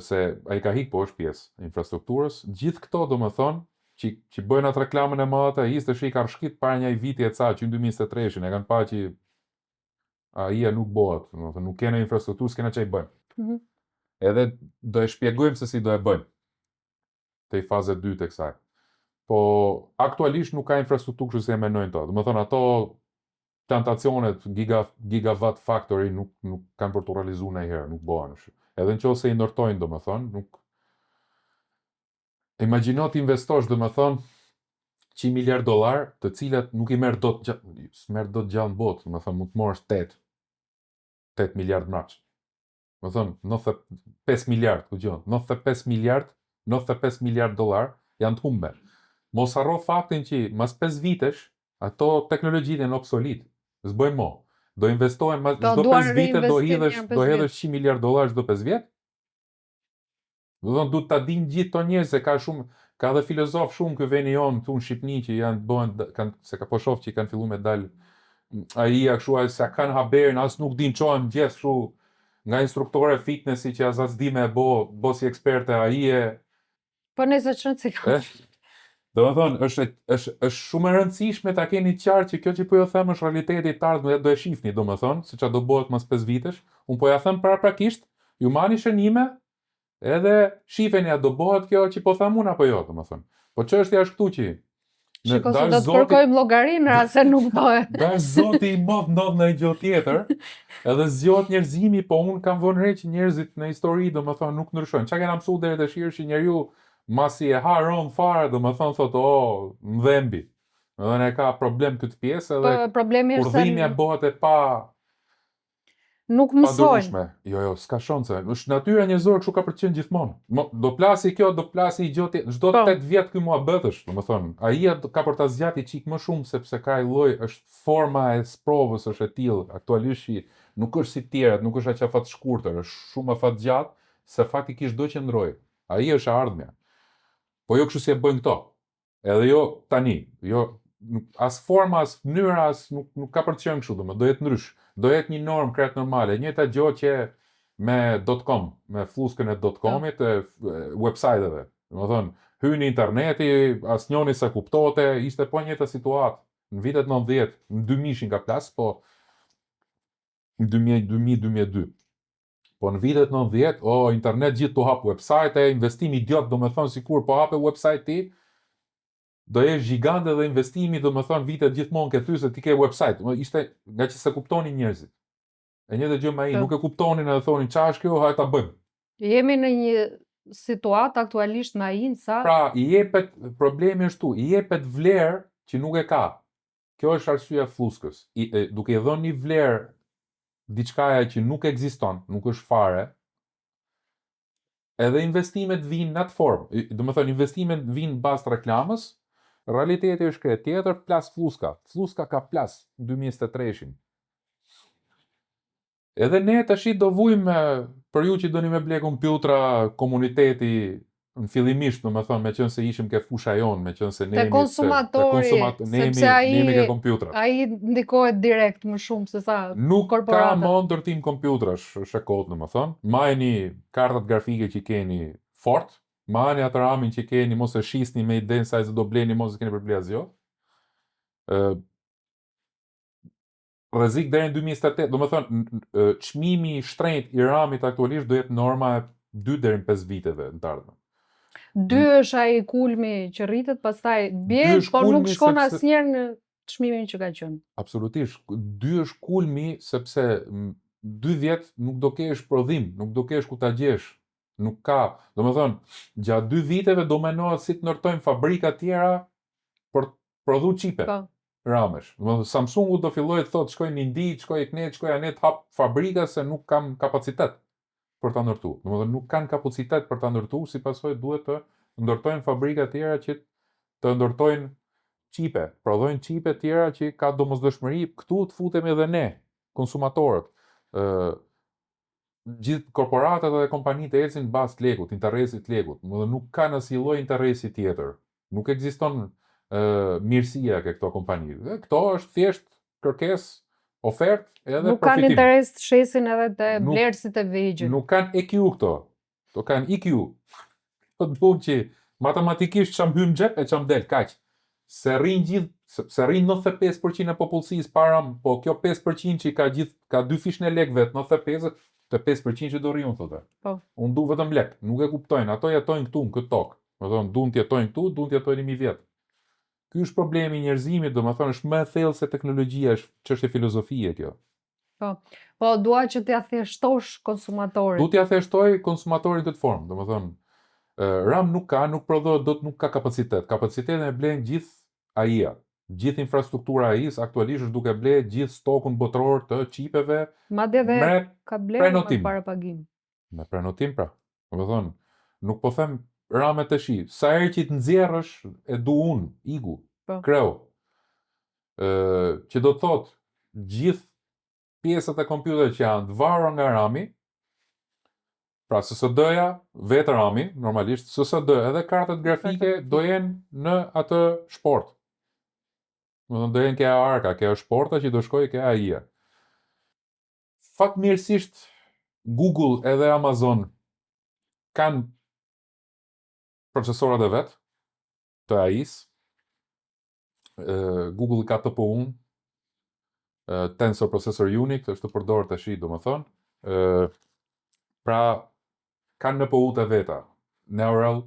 se ai ka hik po është pjesë e infrastrukturës. Gjithë këto domethënë që bëjnë atë reklamën e madhe të AI-s, tash i ka rshkit para një viti e ca, që në 2023 e kanë pa që AI-a nuk bëhet, domethënë nuk kena infrastrukturë, s'kena çaj bëjmë. Edhe do e shpjegojmë se si do e bëjmë te faza 2 të kësaj. Po aktualisht nuk ka infrastrukturë kështu si e mendojnë to. Domethënë ato plantacionet gigawatt factory nuk kanë për të realizuar ndonjëherë, nuk bëhen. Edhe nëse i ndërtojnë, domethënë, nuk imagjino të investosh, domethënë, $100 miliard, të cilat nuk i merr dot gjallë në botë, domethënë mund të morësh 8 miliard mraç. Domethënë 95 miliard, dëgjoj, 95 miliard dollar janë të humbe. Mos harro faktin që mas 5 vitesh ato teknologjitë janë obsolet. S'bëjmë mo. Do investojmë çdo 5 vite do hedhësh $100 miliard çdo 5 vjet. Duhet ta dinë gjithë to njerëz se ka dhe filozof shumë ky veni jon këtu në Shqipëni që se ka po shoh që kanë filluar me dal AI-a kështu se kanë haberin, as nuk din çohen gjithë kështu nga instruktore fitnessi që as di me bo si eksperte AI-e. Po nëse çon ka. Domethënë është shumë e rëndësishme ta keni qartë që kjo që po ju them është realiteti i ardhmës, do e shihni domethënë se çfarë do bëhet mas 5 vitesh. Un po ja them paraprakisht, ju marrni shënime, edhe shifeni a do bëhet kjo që po them unë apo jo, domethënë. Po çështja është këtu që Shiko se do të kërkojmë llogarinë në rast se nuk bëhet. Dash Zoti i madh ndodh në gjë tjetër, edhe zgjohet njerëzimi, po unë kam vënë re që njerëzit në histori domethënë nuk ndryshojnë. Çka kena mësuar deri tash që njeriu masi e ha ron fare, domethënë thotë, mdhembi. Domethënë ka problem këtë pjesë edhe problemi është urdhimja bëhet e pa nuk mësojnë. Jo, s'ka shanse. Është natyra njerëzore kështu ka përqen gjithmonë. Do plasi kjo, do plasi gjë tjetër. Çdo 8 vjet ky mua bëtësh, domethënë, ai ka për ta zgjati çik më shumë sepse ka ai lloj, është forma e sprovës është e tillë. Aktualisht nuk është si të tjerat, nuk është aq afat shkurtër, është shumë afat gjatë, se faktikisht do qëndroj. Ai është ardhmja. Po jo kështu si e bëjnë këto. Edhe jo tani, jo as forma, as mënyra, as nuk ka për të qenë kështu, domethënë do jetë ndrysh. Do jetë një normë krejt normale, njëjta gjë që me .com, me fluskën e .comit, website-eve. Domethënë, hyni interneti, asnjëri sa kuptote, ishte po njëjta situatë. Në vitet 90, në 2000 ka plas, po në 2000-2002. Po në vitet 90, internet gjithë të hap website, investimi idiot, do me thonë sikur po hape website ti, do jesh gjigante dhe investimi, do me thonë vitet gjithmonë ke ty se ti ke website. Ishte nga që se kuptonin njerëzit. E një dhe gjë me nuk e kuptonin edhe thonin qa është kjo, hajta bëjmë. Jemi në një situatë aktualisht me AI sa... Pra, i jepet, problemi është tu, i jepet vlerë që nuk e ka. Kjo është arsyeja e fluskës. Duke i dhënë një vlerë diçkaja që nuk ekziston, nuk është fare, edhe investimet vinë në atë formë. Do të thonë investimet vinë bazë reklamës, realiteti është këtë tjetër, plas fluska. Fluska ka plas në 2023-shin. Edhe ne tash do vujmë për ju që doni me ble kompjutra komuniteti në fillimisht, do me thonë, me qënë se ishim ke fusha jonë, me qënë se ne jemi ke kompjutra. Ai ndikohet direkt më shumë se sa nuk ka më ndërtim kompjutrash, është e kotë, do me thonë. Majni kartat grafike që keni fort, majni atë ramin që keni, mos e shisni me idenë sa e zë do bleni, mos e keni për ble asgjë. Rrezik deri në 2028, do me thonë, çmimi i shtrenjtë i ramit aktualisht do jetë norma e 2 deri në 5 viteve në të ardhmen. 2 është ai kulmi që rritet, pastaj bie, por nuk shkon asnjëherë në çmimin që ka qenë. Absolutisht. 2 është kulmi sepse 2 vjet nuk do kesh prodhim, nuk do kesh ku ta gjesh. Nuk ka, do me thonë, gjatë 2 viteve do menohet si të ndërtojmë fabrika tjera për prodhu qipe. Ramesh. Samsungu do filloj të thotë shkoj në Indi, shkoj e Knet, shkoj anet hap fabrika se nuk kam kapacitet për ta ndërtu. Domethënë nuk kanë kapacitet për ta ndërtu, si pasojë duhet të ndërtojnë fabrika tjera që të ndërtojnë qipe, prodhojnë qipe tjera që ka domosdoshmëri, këtu të futemi edhe ne, konsumatorët. Gjithë korporatat dhe kompanitë ecin bazë të lekut, interesit të lekut. Domethënë nuk kanë asnjë lloj interesi tjetër. Nuk ekziston mirësia ke këto kompani. Këto është thjesht kërkesë, ofertë edhe nuk kanë interes të shesin edhe të blerësit e vegjël. Nuk kanë EQ këto. Këto kanë IQ. Po të bëjmë që matematikisht çam hym xhep e çam del kaq. Se rrin 95% e popullsisë para, po kjo 5% që ka 2 fishën e lekëve, 95 të 5% që do rriun thotë. Po. Unë du vetëm lek, nuk e kuptojnë. Ato jetojnë këtu në këtë tokë. Do të thonë duan të jetojnë këtu, duan të jetojnë 1000 vjet. Ky është problemi i njerëzimit, domethënë është më e thellë se teknologjia, është çështje filozofie kjo. Po dua që t'ia thjeshtosh konsumatorit. Du t'ia thjeshtoj konsumatorin këtë formë, domethënë RAM nuk prodhohet, nuk ka kapacitet. Kapacitetin e blen gjithë AI-a. Gjithë infrastruktura AI-s aktualisht është duke ble gjithë stokun botëror të çipeve. Madje edhe ka bler me parapagim. Me prenotim pra. Domethënë nuk po them ramet të shi, sa herë që të nxjerrësh e du unë, igu, kreu, që do të thotë gjithë pjesët e kompjuterit që janë të varura nga rami, pra SSD-ja, vetë rami, normalisht, SSD edhe kartat grafike do jenë në atë shport. Do jenë ke arka, ke shporta që do shkojë ke AI-a. Fatmirësisht, Google edhe Amazon kanë procesorat e vet të AI-s. Google ka TPU-n, Tensor Processor Unit, është të përdorur tash, domethënë. Pra kanë NPU të veta, Neural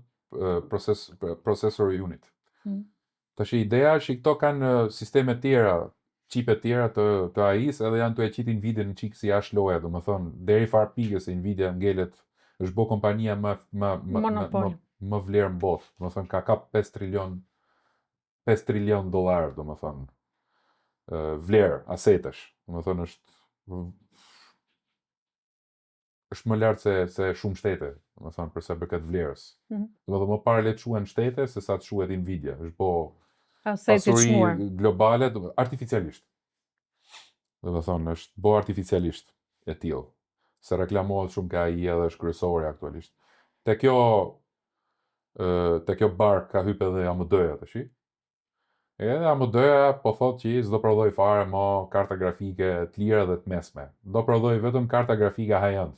Processor Unit. Tash ideja është që këto kanë sisteme tjera, qipe tjera të AI-s, edhe janë të e qitin Nvidia në qikë si jashtë loja, domethënë deri far pikë se Nvidia ngelet është bo kompania më vlerë në botë, domethënë ka kap 5 trilion dollar, domethënë vlerë, asetësh, domethënë është më lartë se shumë shtete, domethënë përsa për këtë vlerës. Domethënë më parë le të quhen shtete se sa të quhet Nvidia, është po pasuri globale, artificialisht. Domethënë është bo artificialisht e tillë, se reklamohet shumë ka AI edhe është kryesore aktualisht. Te kjo bark ka hype edhe AMD-ja tash. Edhe AMD-ja po thotë që s'do prodhoj fare më karta grafike të lira dhe të mesme. Do prodhoj vetëm karta grafike high-end.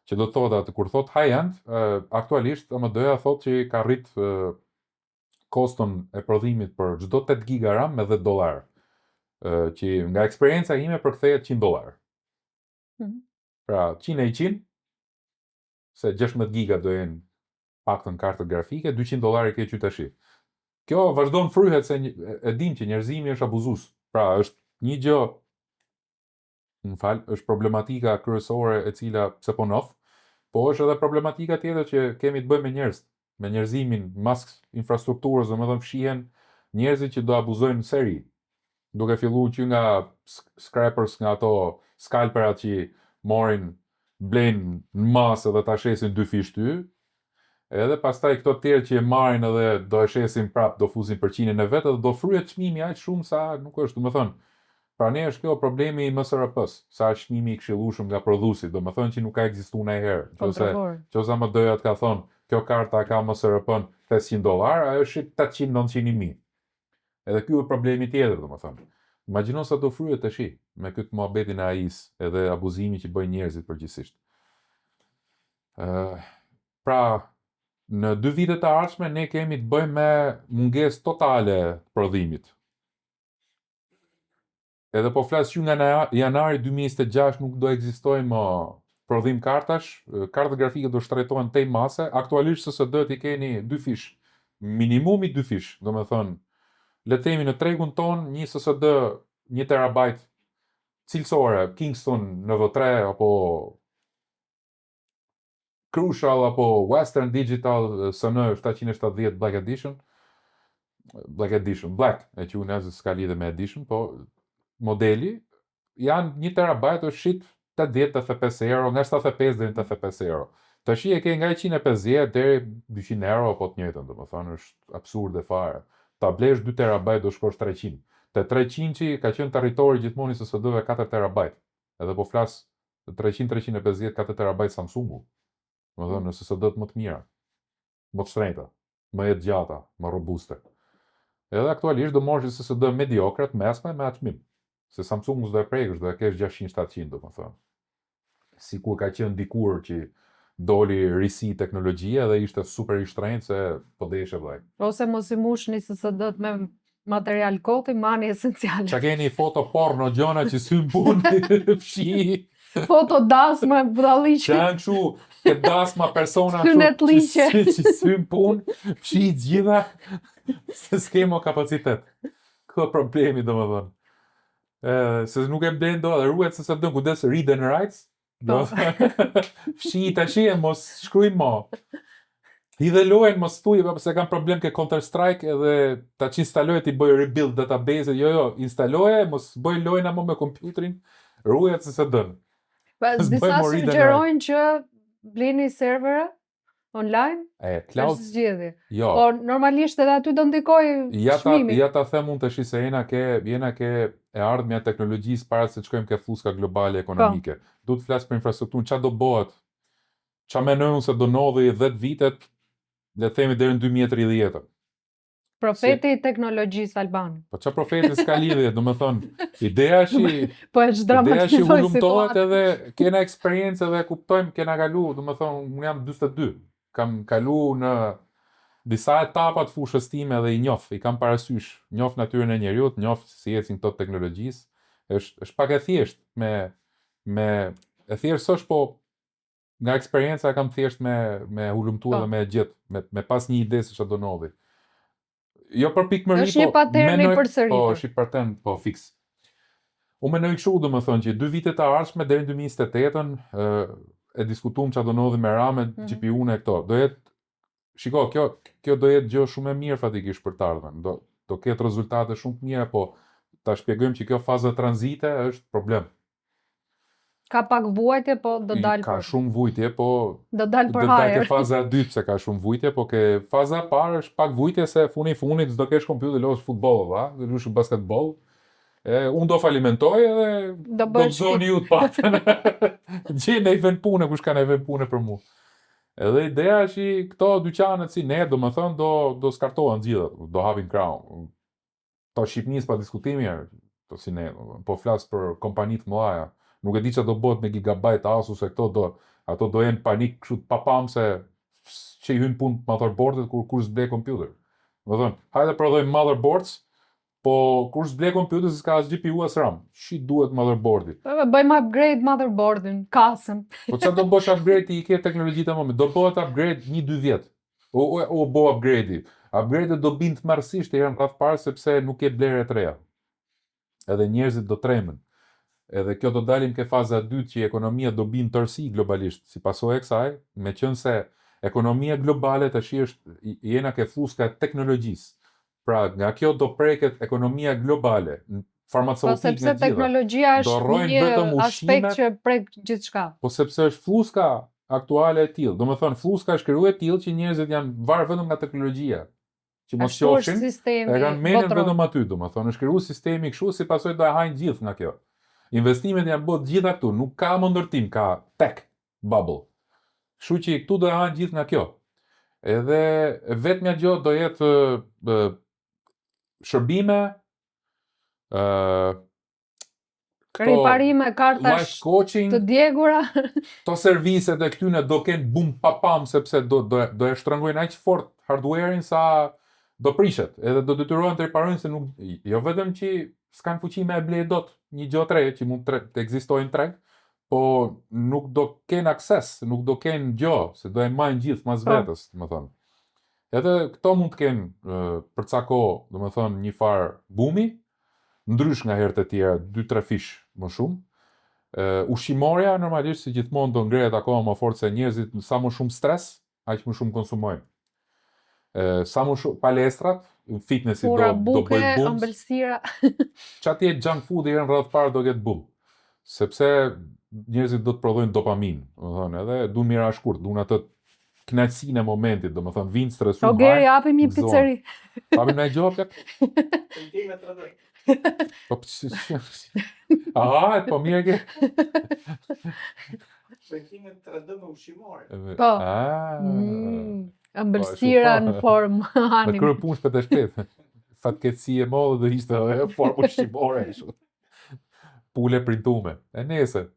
Që do të thotë atë kur thotë high-end, aktualisht AMD-ja thotë që ka rrit koston e prodhimit për çdo 8 GB RAM me $10. Që nga eksperienca ime përkthehet $100. Pra, 100 se 16 giga do jenë paktën kartët grafike, $200 ke qytashi. Kjo vazhdon fryhet se e dim që njerëzimi është abuzus. Pra, është një gjë, është problematika kryesore e cila pse po njoh, po është edhe problematika tjetër që kemi të bëjmë me njerëz, me njerëzimin mas infrastrukturës, domethënë fshihen njerëzit që do abuzojnë në seri. Duke filluar që nga scrappers, nga ato scalperat që morin, blenë në masë dhe ta shesin 2 fish ty, edhe pastaj këto tjerë që e marrin edhe do e shesin prap, do fusin përqindjen e vet, edhe do fryhet çmimi aq shumë sa nuk është, domethënë. Pra ne është kjo problemi i MSRP-s, sa çmimi i këshillueshëm nga prodhuesi, domethënë që nuk ka ekzistuar ndonjëherë. Nëse më doja të ka thonë, kjo karta ka MSRP-n $500, ajo shit 800-900.000. Edhe ky është problemi tjetër, domethënë. Imagjino sa do fryhet tash me këtë muhabetin e AI-s edhe abuzimin që bëjnë njerëzit përgjithsisht. Pra, në 2 vitet të ardhshme ne kemi të bëjmë me mungesë totale të prodhimit. Edhe po flas që nga janari 2026 nuk do ekzistojë më prodhim kartash, kartat grafike do shtrejtohen tej mase, aktualisht SSD-t i keni 2 fish, minimumi 2 fish, domethënë le të themi në tregun ton një SSD 1 TB cilësore, Kingston NV3 apo Crucial apo Western Digital SN 770 Black Edition, Black, e që unë s'ka lidhe me Edition, po modeli, janë 1 TB është shit 80 FPS euro, nga 75 deri në 85 euro. Tash e ke nga 150 deri 200 euro apo të njëjtën, domethënë është absurde fare. Ta blesh 2 TB do shkosh 300. Te 300 ka qenë territori gjithmonë se SSD-ve 4 TB. Edhe po flas 300-350 4 TB Samsungu. Domethënë në SSD-t më të mira, më të shtrenjta, më e gjata, më robuste. Edhe aktualisht do morësh SSD mediokre të mesme me çmim. Se Samsungu s'do e prekësh, do e kesh 600-700, domethënë. Sikur ka qenë dikur që doli risi teknologjia dhe ishte super i shtrenjtë se po deshe vllai. Ose mos i mushni SSD-t me material koti, mani esenciale. Qa keni foto porno gjona që syn punë fshi. Foto dasma budalliqe. Që janë kështu, ke dasma persona që syn punë, fshi gjitha, se s'kemo kapacitet. Kjo problemi domethënë. Se nuk e blen do, dhe ruhet se sa dën kudes read and writes. Fshi tash e mos shkruaj më. I dhe lojën mos thuj, se kam problem ke Counter Strike edhe ta që instaloje ti bëj rebuild database, jo, instaloje, mos bëj lojën amo me kompjuterin, ruhet se sa dën. Disa sugjerojnë që blini servera online, cloud është zgjedhje. Jo. Por normalisht edhe aty do ndikoj çmimi. Ja ta them unë tash se jena ke e ardhmja e teknologjisë para se të shkojmë ke fuska globale ekonomike. Du të flas për infrastrukturën, ç'a do bëhet? Ç'a mendoj unë se do ndodhi 10 vitet, le të themi deri në 2030. Profeti i teknologjisë Alban. Po ç'a profeti s'ka lidhje, domethënë, ideja është po e dramatizoj situatën edhe kena eksperiencë dhe kuptojmë kena kalu, domethënë unë jam 42. Kam kalu në disa etapa të fushës time dhe i njoh, i kam parasysh, njoh natyrën e njerëzit, njoh si ecin këto teknologjisë. Është pak e thjeshtë me e thjesht s'është, po nga eksperienca kam thjesht me hulumtuar dhe me gjet, me pas një ide se ç'a do ndodhi. Jo për pikëmëri, është një patern i përsëritur. Po, është një patern, po fiks. Unë mendoj kështu, domethënë që 2 vitet të ardhshme deri në 2028-ën e diskutuam ç'a do ndodhi me RAM-et, GPU-n e këto. Do jetë, shiko, kjo do jetë gjë shumë e mirë fatikisht për të ardhmen. Do ketë rezultate shumë të mira, po ta shpjegojmë që kjo fazë tranzite është problem. Ka pak vuajtje, po do dalë Ka shumë vujtje, po do dalë për hajër. Ke faza e dytë se ka shumë vujtje, po ke faza e parë është pak vujtje se funit s'do kesh kompjuter lojësh futboll, va, do lush basketboll. Unë do falimentoj edhe do zoni ju të patën. Gjej vend pune, kush ka vend pune për mua. Edhe ideja është këto dyqanet si ne, domethënë do skartohen gjithë, do hapin krahun. To Shqipënisë pa diskutimi, to si ne, po flas për kompani të mëdha. Nuk e di çfarë do bëhet me gigabajt Asus e këto ato do jenë panik kështu të papam se që i hyn punë motherboardet kur s'ble kompjuter. Domethënë, hajde prodhojmë motherboards, Po kur s'ble kompjuter s'ka as GPU as RAM. Shi duhet motherboardi. Bëjmë upgrade motherboardin, kasën. Po çfarë do bësh upgrade i ke teknologjitë më? Do bëhet upgrade 1-2 vjet. O bo upgrade-i. Upgrade do bin të marrësisht herën rreth parë sepse nuk ke blerë të reja. Edhe njerëzit do tremen. Edhe kjo do dalim ke faza 2 që ekonomia do bin tërsi globalisht, si pasojë e kësaj, meqense ekonomia globale tash është jena ke fuska e teknologjisë. Pra, nga kjo do preket ekonomia globale, farmaceutik sepse në gjitha. teknologjia Do është rrojnë një vetëm aspekt ushqimet. që prek gjithçka. Po sepse është fluska aktuale e tillë. Domethënë fluska është krijuar e tillë që njerëzit janë varë vetëm nga teknologjia. Që mos Ashtu është qofshin, sistemi e kanë menen botror. vetëm aty, domethënë është krijuar sistemi kështu si pasojë do e hajnë gjithë nga kjo. Investimet janë bërë gjitha këtu, nuk ka më ndërtim, ka tech bubble. Kështu që këtu do e hajnë gjithë nga kjo. Edhe vetmja gjë do jetë shërbime, Riparime, kartash life coaching, të djegura. to serviset e këtyne do kenë bum papam sepse do e shtrëngojnë aq fort hardware-in sa do prishet, edhe do detyrohen të riparojnë se nuk jo vetëm që s'kan fuqi me e ble dot një gjë të re që mund të ekzistojnë treg, po nuk do kenë akses, nuk do kenë gjë, se do e majnë gjithë mas vetës, domethënë. Edhe këto mund të kenë për ca kohë, domethënë një farë bumi, ndrysh nga herët e tjera, 2-3 fish më shumë. Ushqimorja normalisht si gjithmonë do ngrehet akoma më fort se njerëzit sa më shumë stres, aq më shumë konsumojnë. Sa më shumë palestrat, fitnessi do bëj boom. Ëmbëlsira. Çati junk food herën rreth parë do ketë boom. Sepse njerëzit do të prodhojnë dopamin, domethënë, edhe duan mira shkurt, duan atë kënaqësinë e momentit, domethënë vinë stresuar. O Geri, japim një pizzeri. Japim një gjë Po aha, po mirë ke. Shpenzimet 3D me ushqimore. Po. Ëmbëlsira në formë Me anime. kërë punë shpet e shpet. Fatkeqësi e madhe do ishte edhe formë ushqimore. Pule printume. E nese.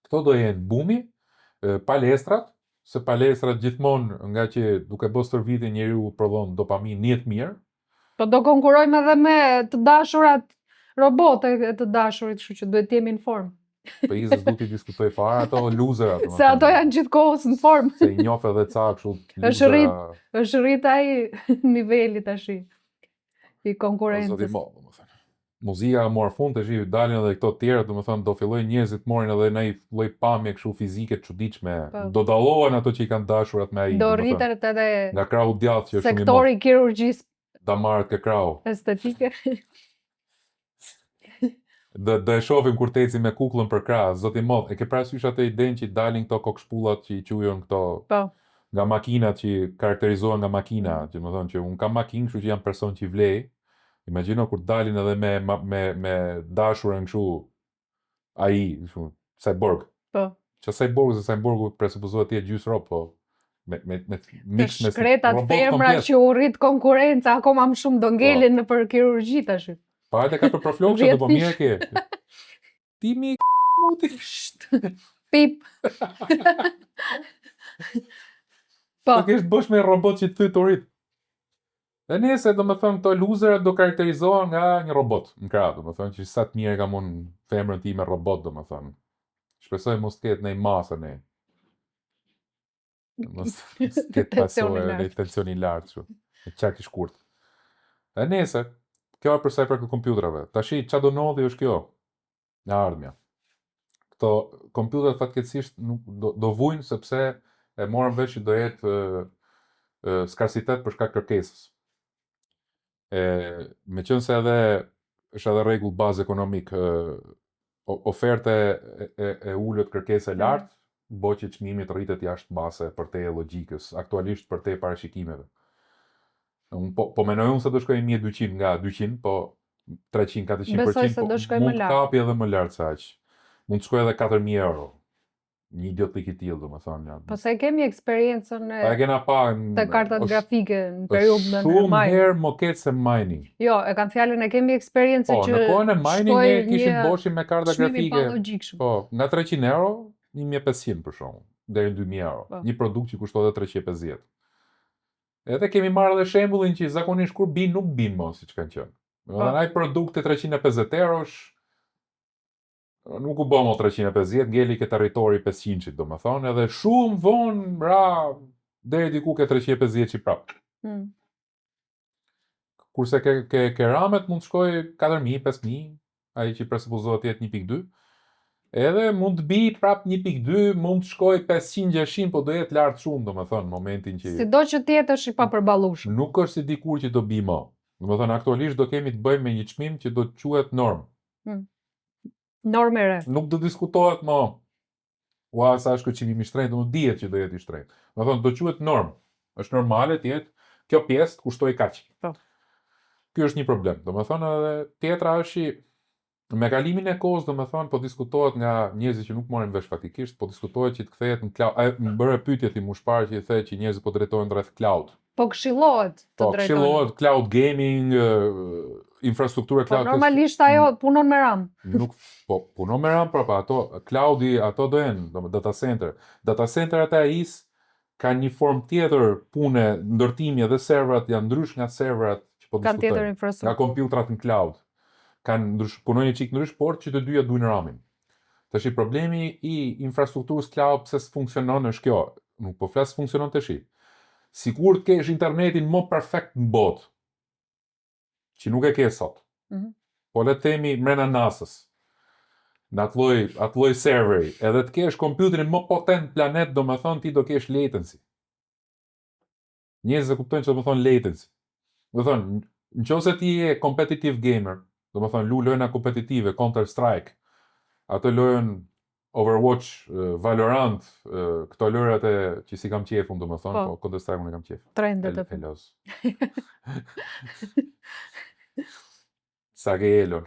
Këto do jenë bumi, palestrat, se palestrat gjithmonë nga që duke bërë stërvitje njeriu prodhon dopamin njët mirë. Po do konkurojmë edhe me të dashurat robote të dashurit, kështu që duhet të jemi në formë. Po izës du t'i diskutoj fare ato loserat. Se ato janë gjithkohës në formë. Se i njoh edhe ca kështu losera. Është rrit ai niveli tash i konkurrencës. Muzika morë fund tash dalin edhe këto tjera, domethënë do fillojnë njerëzit morin edhe në një lloj pamje kështu fizike të çuditshme. Do dallohen ato që i kanë dashurat me ai. Do rritet edhe nga krahu djathtë që është shumë i madh. sektori kirurgjisë Damarët ke krahu. estetike. Do e shohim kur teci me kukullën për krah, zoti modh. E ke parasysh atë idenë që dalin këto kokshpullat që i quajnë këto nga makinat që karakterizohen nga makina, që më thonë që unë kam makinë, kështu që jam person që i vlej. Imagjino kur dalin edhe me dashurën kështu ai, kështu cyborg. Po. Që cyborgu presupozohet të jetë gjys rob, po me mix me shkretat femra që u rrit konkurrenca akoma më shumë do ngelin në për kirurgji tash. Pa edhe ka për proflokshë, po mirë ke. Ti mi muti. Pip. Po. Do kesh bësh me robot që të të rrit. E nese, do më thënë, këto loserat do karakterizohen nga një robot në krah, do më thënë, që sa të mirë ka mund femrën ti me robot, do më thënë. Shpresoj mos ketë në i masën e. Mos ketë pasojë dhe tensioni lartë, që. E qak i shkurt. E nese, kjo e përsa i për kompjuterave. Tashi, qa do ndodhi është kjo? Nga ardhmja. Këto kompjuterat fatkeqësisht do vujnë sepse e morën vesh që do jetë skarsitet për shkak kërkesës. Me qënë se edhe është edhe rregull bazë ekonomik, oferte e ullët kërkesë e lartë, bo që çmimi të rritet jashtë base për te logjikës, aktualisht për te parashikimeve. Po menoj unë se do shkoj 1200 nga 200, po 300-400%, po mund të kapi edhe më lartë se aq. Mund të shkoj edhe 4.000 euro. Një idiotlik i tillë, domethënë. Po se kemi eksperiencën e kena pa të kartat grafike në periudhën e shumë herë më ketë se mining. Jo, e kam fjalën e kemi eksperiencë që në kohën e mining ne kishim boshim me karta grafike. Po, nga 300 euro, 1500 për shkakun, deri në 2000 euro. Një produkt që kushtonte 350. Edhe kemi marrë edhe shembullin që zakonisht kur bin nuk bin më siç kanë qenë. Domethënë ai produkti 350 eurosh nuk u bë më 350, ngeli ke territori 500-shit, domethënë, edhe shumë vonë ra deri diku ke 350 prap. Kurse ke ramet mund të shkoj 4.000, 5.000, ai që presupozohet të jetë 1.2. Edhe mund të bi prap 1.2, mund të shkoj 500-600, po do jetë lart shumë, domethënë, momentin që Sido që tjetë është i papërballueshëm. nuk është si dikur që do bi më. Domethënë aktualisht do kemi të bëjmë me një çmim që do të quhet normë. Normë e re. Nuk do diskutohet më. Ua, sa është ky çmim i shtrenjtë, nuk dihet që do jetë i shtrenjtë. Domethënë do quhet normë. Është normale të jetë kjo pjesë të kushtoj kaq. Po. Ky është një problem. Domethënë edhe tjetra është me kalimin e kohës, domethënë po diskutohet nga njerëzit që nuk marrin vesh faktikisht, po diskutohet që të kthehet në cloud. Më bëre pyetje ti më shpar që i the që njerëzit po drejtohen rreth cloud. Po këshillohet të drejtohen. Po këshillohet cloud gaming, infrastruktura cloud. Po normalisht ajo punon me RAM. Nuk po punon me RAM, por ato cloudi ato do jenë, data center. Data centeret e AI-s kanë një formë tjetër pune, ndërtimi edhe serverat janë ndrysh nga serverat që po diskutojnë. Kanë tjetër infrastrukturë. Nga kompjutrat në cloud. Kanë punojnë një çik ndrysh, por që të dyja duajnë RAM-in. Tash problemi i infrastrukturës cloud pse s'funksionon është kjo. Nuk po flas funksionon tash. Sigur të kesh internetin më perfekt në botë, që nuk e ke sot. Po le të themi mrena NASA-s, në atë lloj serveri, edhe të kesh kompjuterin më potent në planet, domethënë ti do kesh latency. Njerëzit e kuptojnë çfarë do të thonë latency. Do thonë, nëse ti je competitive gamer, domethënë lu lojëna kompetitive, Counter Strike, ato lojën Overwatch, Valorant, këto lojrat e që si kam qefun, domethënë, po Counter Strike unë kam qef. Trendet e Elos. Sa ke elon.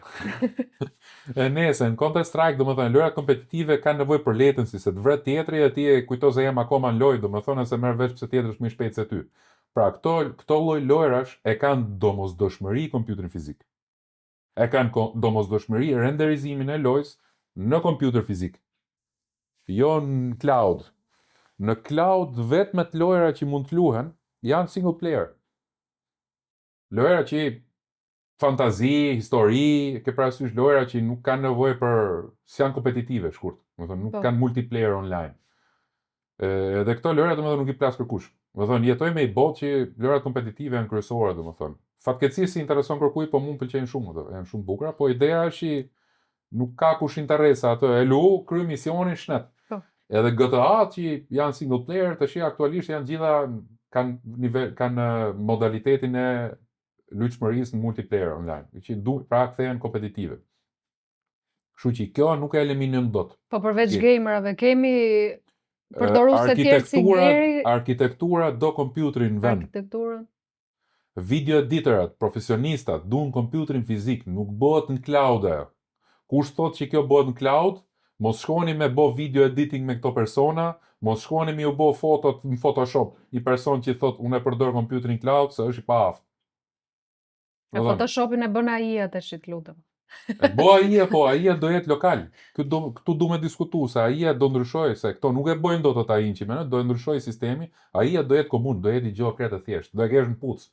E nesër, në Counter Strike, domethënë, lojrat kompetitive kanë nevojë për latency, se të vret tjetri e ti e kujto se jam akoma në lojë, domethënë, se merr vesh pse tjetri është më i shpejt se ty. Pra, këto lloj lojrash e kanë domosdoshmëri kompjuterin fizik. E kanë domosdoshmëri renderizimin e lojës në kompjuter fizik. Jo në cloud. Në cloud vetëm të lojra që mund të luhen janë single player. Lojra që fantazi, histori, ke parasysh lojra që nuk kanë nevojë për janë kompetitive, shkurt. Domethënë nuk kanë multiplayer online. Edhe këto lojra domethënë nuk i plas kërkush. Domethënë jetojmë me i botë që lojrat kompetitive janë kryesore, domethënë. Fatkeqësisht i intereson kërkuj, po mund pëlqejnë shumë ato, janë shumë bukura, po ideja është që nuk ka kush interesa ato, e lu, kry misionin shnet. Edhe GTA që janë single player, tash aktualisht janë gjitha kanë modalitetin e lujshmërisë në multiplayer online, që pra kthehen kompetitive. Kështu që kjo nuk e eliminon dot. Po përveç gamerave kemi përdoruese të tjerë si gjeri, arkitektura do kompjuterin në vend. Arkitekturën. Video editorat, profesionistat duan kompjuterin fizik, nuk bëhet në cloud ajo. Kush thot që kjo bëhet në cloud, mos shkoni me bë video editing me këto persona, mos shkoni me u bë fotot në Photoshop. Një person që thot unë e përdor kompjuterin cloud, se është i paaft. E Photoshopin e bën AI-a tash, lutem. E bo AI-a, po AI-a do jetë lokal. Këtu du me diskutu, se AI-a do ndryshoj, se këto nuk e bojnë do të AI-n që do e ndryshoj sistemi, AI-a do jetë komun, do jetë i gjohë kretë thjesht, do e kesh në puc.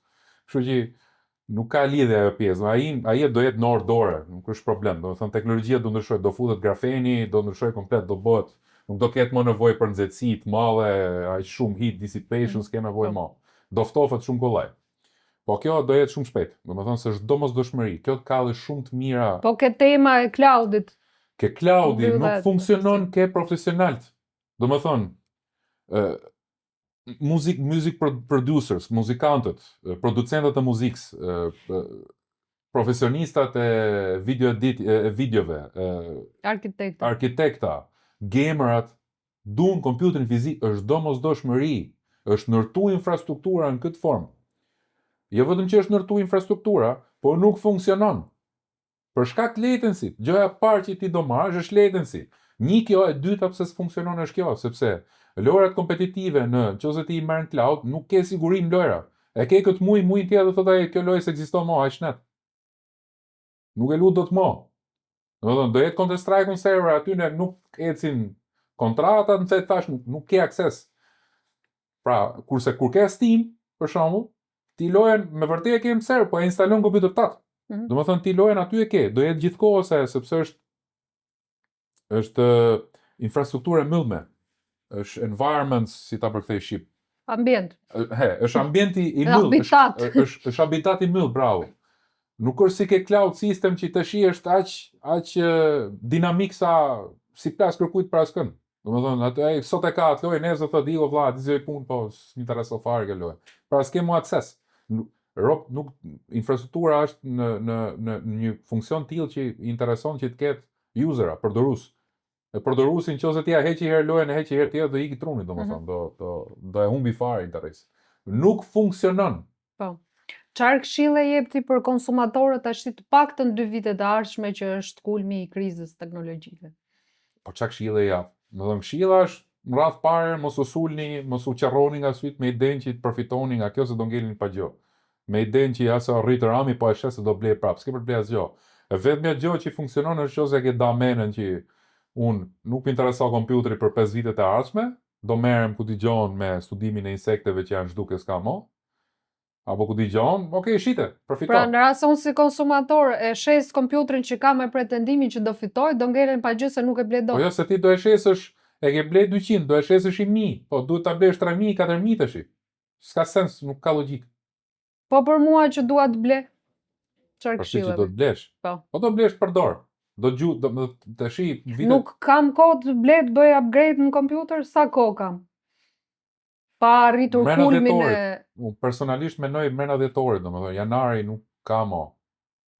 Kështu që nuk ka lidhje ajo pjesë, AI-a do jetë në orë dore, nuk është problem, do të thënë teknologjia do ndryshoj, do futet grafeni, do ndryshoj komplet, do bëhet, nuk do ketë më nevojë për nxehtësi të madhe, aq shumë heat dissipation, s'ke nevojë më. Do ftofet shumë kollaj. Po kjo do jetë shumë shpejt, domethënë se është domosdoshmëri, kjo të kallë shumë të mira. Po ke tema e cloudit. Ke cloudi nuk funksionon ke profesionalt. Domethënë, music producers, muzikantët, producentët e muzikës, profesionistat e videove, arkitekta, gamerat, duan kompjuterin fizik, është domosdoshmëri, është ndërtu infrastruktura në këtë formë. Jo vetëm që është ndërtu infrastruktura, po nuk funksionon. Për shkak të latency, gjëja e parë që ti do marrësh është latency. Një kjo, e dyta pse s'funksionon është kjo, sepse lojrat kompetitive nëse ti i merr në cloud, nuk ke siguri në lojra. E ke këtë muj tjetër thotë ai kjo lojë s'ekziston më, aq net. Nuk e lut dot më. Domethënë do jetë Counter Strike në server aty nuk ecin kontratat, nëse thash nuk ke akses. Pra, kurse kur ke Steam, për shembull, ti lojën me vërtet e ke në server, po e instalon kompjuter tat. Domethënë ti lojën aty e ke, do jetë gjithkohës sepse është infrastrukturë e mbyllme. Është environment, si ta përkthej shqip. Ambient. Është ambienti i mbyll, Habitat. është habitat i mbyll, bravo. Nuk është si ke cloud system që të shi është aq dinamik sa si plas kërkujt për askën. Domethënë atë sot e ka atë lojë, nesër thotë o vlla, ti zë punë, po s'intereson fare kjo lojë. Pra s'ke mu akses. Nuk infrastruktura është në një funksion tillë që intereson që të ketë usera, përdorues. E përdoruesin nëse ti ja heqi herë lojën, e heqi herë tjetër do iki truni, domethënë, do e humbi fare interes. Nuk funksionon. Po. Çfarë këshille jep ti për konsumatorët tash të paktën 2 vitet e ardhshme që është kulmi i krizës teknologjike? Po çka këshille jap? Domethënë këshilla është në radh parë mos u sulni, mos u qarroni nga syt me idenë që të përfitoni nga kjo se do ngelni pa gjë. Me idenë që ja sa rrit rami po e shes se do blej prap, s'ke për blej asgjë. E vetmja gjë që funksionon është nëse ke damenën që unë nuk më intereso kompjuteri për 5 vitet e ardhshme, do merrem ku dëgjon me studimin e insekteve që janë zhduke s'ka mo, apo ku dëgjon, okay, shite, përfito. Pra në rast se unë si konsumator e shes kompjuterin që ka me pretendimin që do fitoj, do ngelen pa gjë se nuk e ble dot. Po jo, se ti do e shesësh, e ke ble 200, do e shesësh 1000, po duhet ta blesh 3000, 4000 tash. S'ka sens, nuk ka logjik. Po për mua që dua të ble. Çfarë Për ti që këshillave? do të blesh. Po do blesh përdor. Do tash vitet. Nuk kam kohë të ble të bëj upgrade në kompjuter, sa kohë kam? Pa arritur kulmin e... Unë personalisht menoj mrena dhjetorit, domethënë janari nuk ka mo.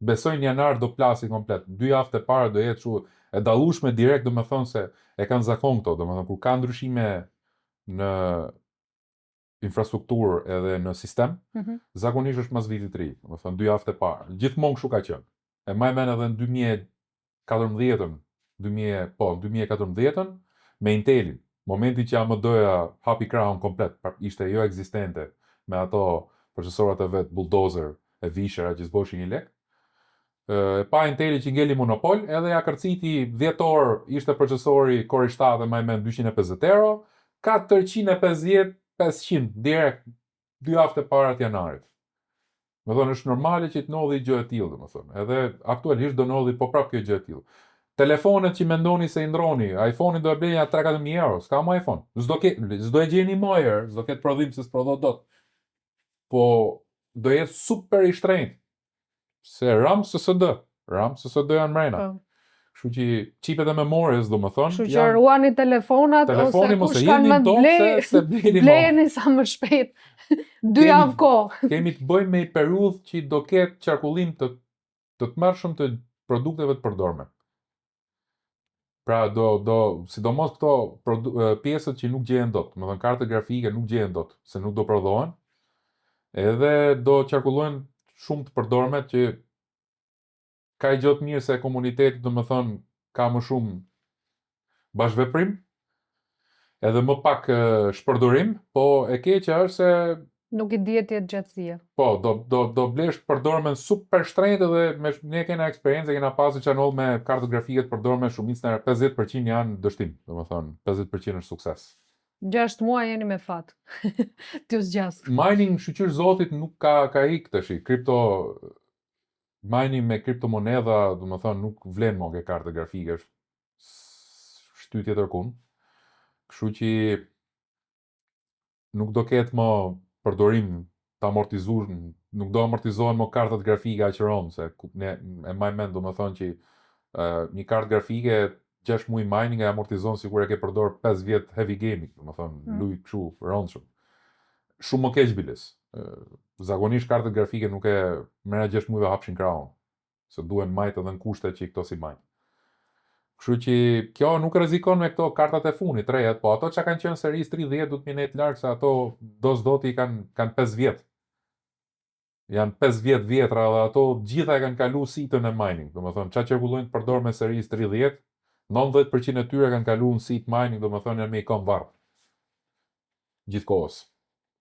Besoj në janar do plasi komplet. 2 javë e para do jetë kështu e dallueshme direkt, domethënë se e kanë zakon këto, domethënë kur ka ndryshime në infrastrukturë edhe në sistem, zakonisht është mas vitit të ri, domethënë 2 javë e para. Gjithmonë kështu ka qenë. E më mend edhe në 2014-ën, 2014-ën me Intelin. Momenti që AMD-ja hapi krahun komplet, ishte jo ekzistente me ato procesorat e vet bulldozer e vishera që zboshin 1 lek. Pa Inteli që ngeli monopol, edhe ja kërciti 10 orë ishte procesori Core i7 më mend 250 euro, 450, 500 direkt 2 javë e para të janarit. Më thonë është normale që të ndodhi gjë e tillë, domethënë. Edhe aktualisht do ndodhi po prap kjo gjë e tillë. Telefonet që mendoni se i ndroni, iPhone-i do e blejnë 3-4.000 euro, s'ka më iPhone. S'do e gjeni më herë, s'do ketë prodhim se s'prodho dot. Po do jetë super i shtrenjtë. Se RAM SSD janë mrena. Kështu që çipet e memorjes, domethënë, kështu që ruani telefonat ose kush kanë më të blejeni sa më shpejt. 2 javë kohë. Kemi të bëjmë me një periudhë që do ketë qarkullim të tmerrshëm të produkteve të përdorme. Pra sidomos këto pjesët që nuk gjehen dot, domethënë kartë grafike nuk gjehen dot, se nuk do prodhohen. Edhe do qarkullojnë shumë të përdorme që ka i gjotë mirë se komuniteti, domethënë, ka më shumë bashkëveprim, edhe më pak shpërdorim, po e keqja është se nuk i dihet jetë gjatësia. Po, do blesh përdormen super shtrenjtë dhe ne kena eksperiencë, kena pasur që ndodh me kartë grafike të përdorme shumicën e 50% janë dështim, domethënë 50% është sukses. 6 muaj jeni me fat. Ti u zgjas. Mining shqyr zotit nuk ka ik tash. Mining me kriptomonedha, domethënë nuk vlen më ke kartë grafike, është shtytje tërkun. Kështu që nuk do ketë më përdorim të amortizuar, nuk do amortizohen më kartat grafike aq rënd, se ne e mbaj mend domethënë që një kartë grafike 6 muaj mining e amortizon sikur e ke përdor 5 vjet heavy gaming, domethënë luj kështu rëndshëm. Shumë më keq biles. Zakonisht kartët grafike nuk e merr 6 muajve hapshin krahun, se duhen majt edhe në kushte që këto si majt. Kështu që kjo nuk rrezikon me këto kartat e funit, rejet, po ato që kanë qenë seris 30 du të minet larg se ato doti kanë 5 vjet. Janë 5 vjet vjetra dhe ato gjitha e kanë kalu sitën e mining. Domethënë, çka qarkullojnë të përdor me seris 30, 90% e tyre kanë kalu në sit mining, domethënë janë me ikon varr. Gjithkohës.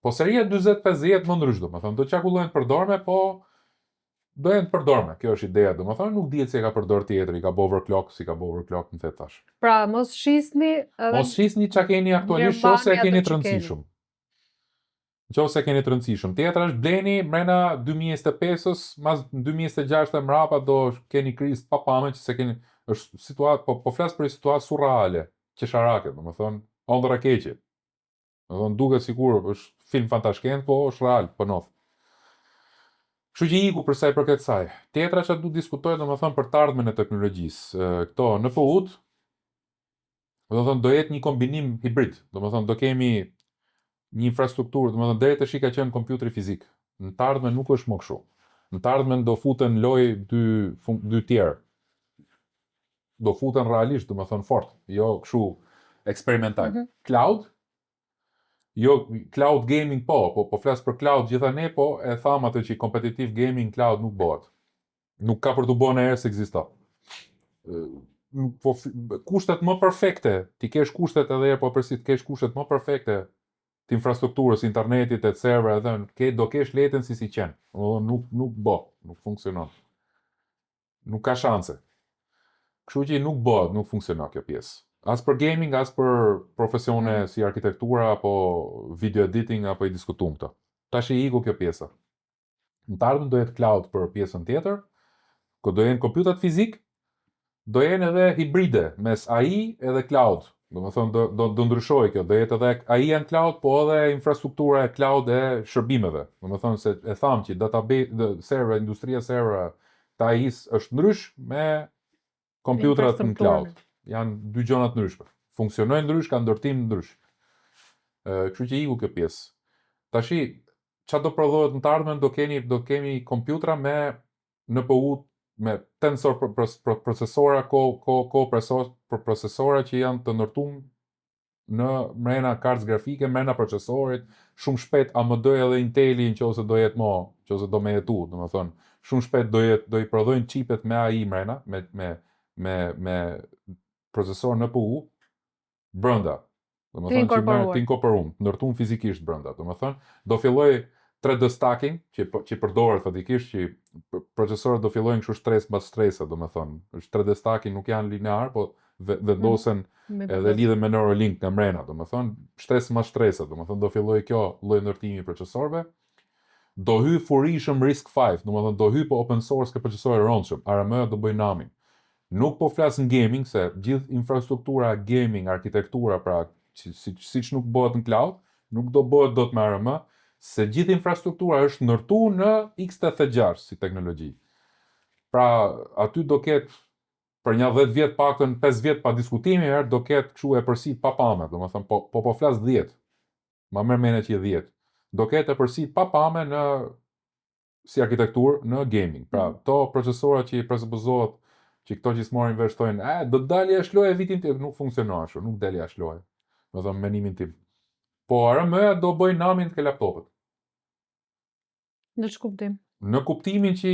Po seria 40-50 më ndrysh, domethënë, do qarkullojnë të përdorme, po do jenë të përdorme, kjo është ideja, domethënë nuk dihet se ka përdor tjetër, i ka bë overclock, si ka bë overclock në thet tash. Pra, mos shisni edhe mos shisni çka keni aktualisht ose e keni të rëndësishëm. Nëse keni të rëndësishëm. Tjetra është bleni mrena 2025-s, mas 2026 mrapa do keni krizë papame që se keni është situatë, po flas për situatë surreale, qesharake, domethënë, ëndra keqe. Domethënë duket sikur është film fantashkend, po është real, po nof. Kështu që iku për sa i përket saj. Tjetra që du diskutoj domethënë për të ardhmen e teknologjisë. Këto NPU-t, domethënë do jetë një kombinim hibrid. Domethënë do kemi një infrastrukturë, domethënë deri tash ka qenë kompjuteri fizik. Në të ardhmen nuk është më kështu. Në të ardhmen do futen loj dy tjerë. Do futen realisht, domethënë fort, jo kështu eksperimental. Cloud, jo cloud gaming po flas për cloud gjithane, po e tham atë që competitive gaming cloud nuk bëhet. Nuk ka për të bërë herë se ekziston. Po kushtet më perfekte, ti kesh kushtet edhe po përsi të kesh kushtet më perfekte të infrastrukturës, internetit, të server, edhe do kesh latency si qenë. Nuk funksionon. Nuk ka shanse. Kështu që nuk bëhet, nuk funksionon kjo pjesë. As për gaming, as për profesione si arkitektura, apo video editing, apo i diskutum këto. Tash i iku kjo pjesa. Në të ardhmen do jetë cloud për pjesën tjetër, ku do jenë kompjutat fizik, do jenë edhe hibride mes AI edhe cloud. Domethënë do ndryshojë kjo, do jetë edhe AI në cloud, po edhe infrastruktura e cloud e shërbimeve. Domethënë se e tham që database, server, industria server të AI-s është ndrysh me kompjutrat në cloud. Janë dy gjëra të ndryshme. Funksionojnë ndrysh, kanë ndërtim ndrysh. Kështu që iku kjo pjesë. Tashi, çfarë do prodhohet në të ardhmen, do kemi kompjutra me NPU, me tensor procesora, procesora që janë të ndërtuar në mrena kartës grafike, mrena procesorit, shumë shpejt AMD edhe Inteli nëse do jetë nëse do me jetu, domethënë, shumë shpejt do i prodhojnë chipet me AI mrena, me procesor NPU brenda. Domethënë të inkorporuar, ndërtuar fizikisht brenda. Domethënë, do filloj 3D stacking, që përdoret fatikisht, që procesorët do fillojnë kështu stres mbas stresa, domethënë. Është 3D stacking, nuk janë linear, po vendosen edhe lidhen me Neuralink nga mrena, domethënë, stres mbas stresa, domethënë do filloj kjo lloj ndërtimi i procesorëve. Do hyj furishëm RISC-V, domethënë do hyj po open source ke procesorë rëndshëm, ARM do bëj namin. Nuk po flas në gaming, se gjithë infrastruktura gaming, arkitektura, pra siç nuk bëhet në cloud, nuk do bëhet dot me ARM, se gjithë infrastruktura është ndërtuar në x86 si teknologji. Pra, aty do ketë për një 10 vjet, paktën 5 vjet pa diskutimi herë, do ketë kështu e përsit pa pame, domethënë po flas 10. Ma merr mendje që 10. Do ketë e përsit pa pame në si arkitekturë në gaming. Pra, to procesora që presupozohet që këto që s'morin vesh thojnë, do dalë jashtë loje vitin tjetër, nuk funksionon ashtu, nuk del jashtë loje. Domethënë mendimin tim. Po ARM do bëj namin të laptopet. Në ç'kuptim? Në kuptimin që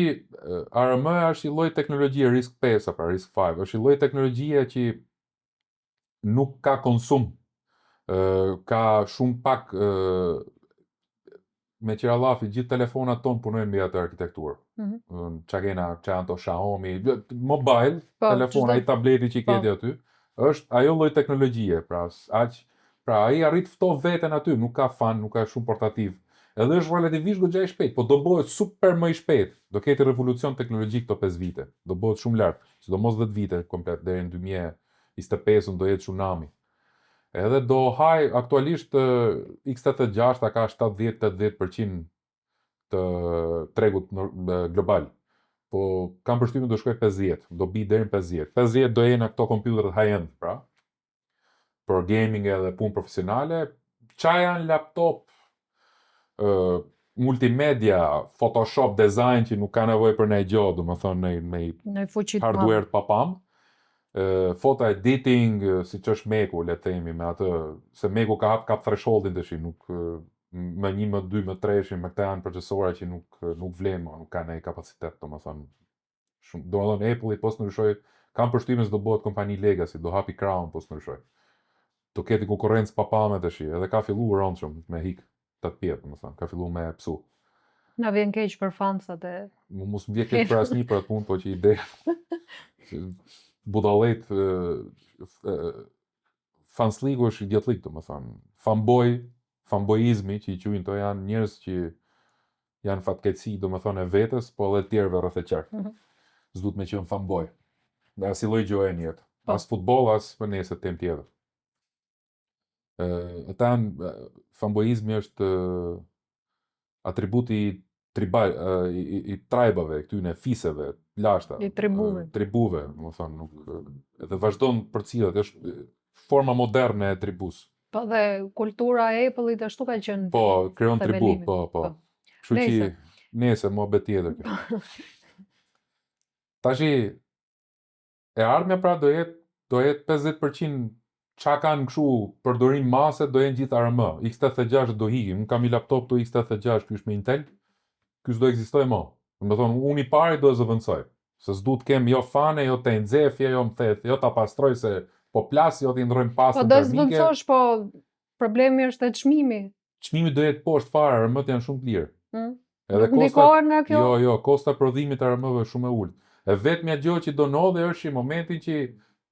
ARM është një lloj teknologjie RISC-V apo RISC-V, është një lloj teknologjie që nuk ka konsum, ka shumë pak me qirallafi, gjithë telefonat tonë punojnë mbi atë arkitekturë. Çka kena, çan to Xiaomi, mobile, telefona, ai tableti që keti aty, është ajo lloj teknologjie, pra ai arrit fto veten aty, nuk ka fan, nuk ka shumë portativ. Edhe është relativisht goxha i shpejt, po do bëhet super më i shpejt. Do ketë revolucion teknologjik këto 5 vite. Do bëhet shumë lart, sidomos 10 vite komplet deri në 2025 do jetë tsunami. Edhe do haj aktualisht x86 ka 70-80% të tregut global. Po kam përshtypjen do shkoj 50, do bi deri në 50. 50 do jenë këto kompjuterat high-end, pra. Për gaming edhe punë profesionale, çfarë janë laptop multimedia, Photoshop, design që nuk ka nevojë për ndonjë gjë, domethënë në hardware pa pam. Photo editing, siç është Macu, le të themi, me atë, se Macu ka thresholdin tash, nuk me 1, me 2, me 3, me këta janë procesora që nuk vlen, nuk ka ndonjë kapacitet, domethënë. Domethënë Apple po ndryshoi, kam përshtypjen se do bëhet kompani legacy, do hapi krahun po ndryshoi. Do ketë konkurrencë pa pame tash, edhe ka filluar rëndshëm me hik të pjetë, domethënë, ka filluar me psu. Na vjen keq për fansat e. Mos më vjen keq për asnjë për atë punë, po që ide budallet fansligu është idiotlik, domethënë. Fanboy, fanboizmi që i quajnë to janë njerëz që janë fatkeqësi, domethënë e vetës, po edhe të tjerëve rreth e qark. S'duhet me qenë fanboy. Dhe as i lloj gjoje në jetë. As futboll, as për nesër tem tjetër. Fanboizmi është atributi tribal i tribave, këtyne fiseve, lashta. I tribuve. Tribuve, domethënë, nuk edhe vazhdon përcjellet, është forma moderne e tribus. Po dhe kultura e Apple-it ashtu ka qenë. Po, krijon tribu, themelimi. po. Kështu që nesër mohabet tjetër kjo. Tashi e ardhmja pra do jetë 50% qa kanë kështu përdorim mase do jenë gjithë ARM. X86 do hiqim. Unë kam një laptop të X86, ky është me Intel. Ky s'do ekzistoj më. Domethënë unë i pari do e zëvendësoj. Se s'duhet kem jo fane, jo të nxefje, jo mthet, jo ta pastroj se po plas, jo t'i ndrojmë pastën termike. Po do zëvendësosh, po problemi është e çmimi. Çmimi do jetë poshtë fare, ARM-t janë shumë të lirë. Edhe ndikohen nga kjo? Jo, kosta prodhimit të ARM-ve është shumë e ulët. E vetmja gjë që do ndodhi është në momentin që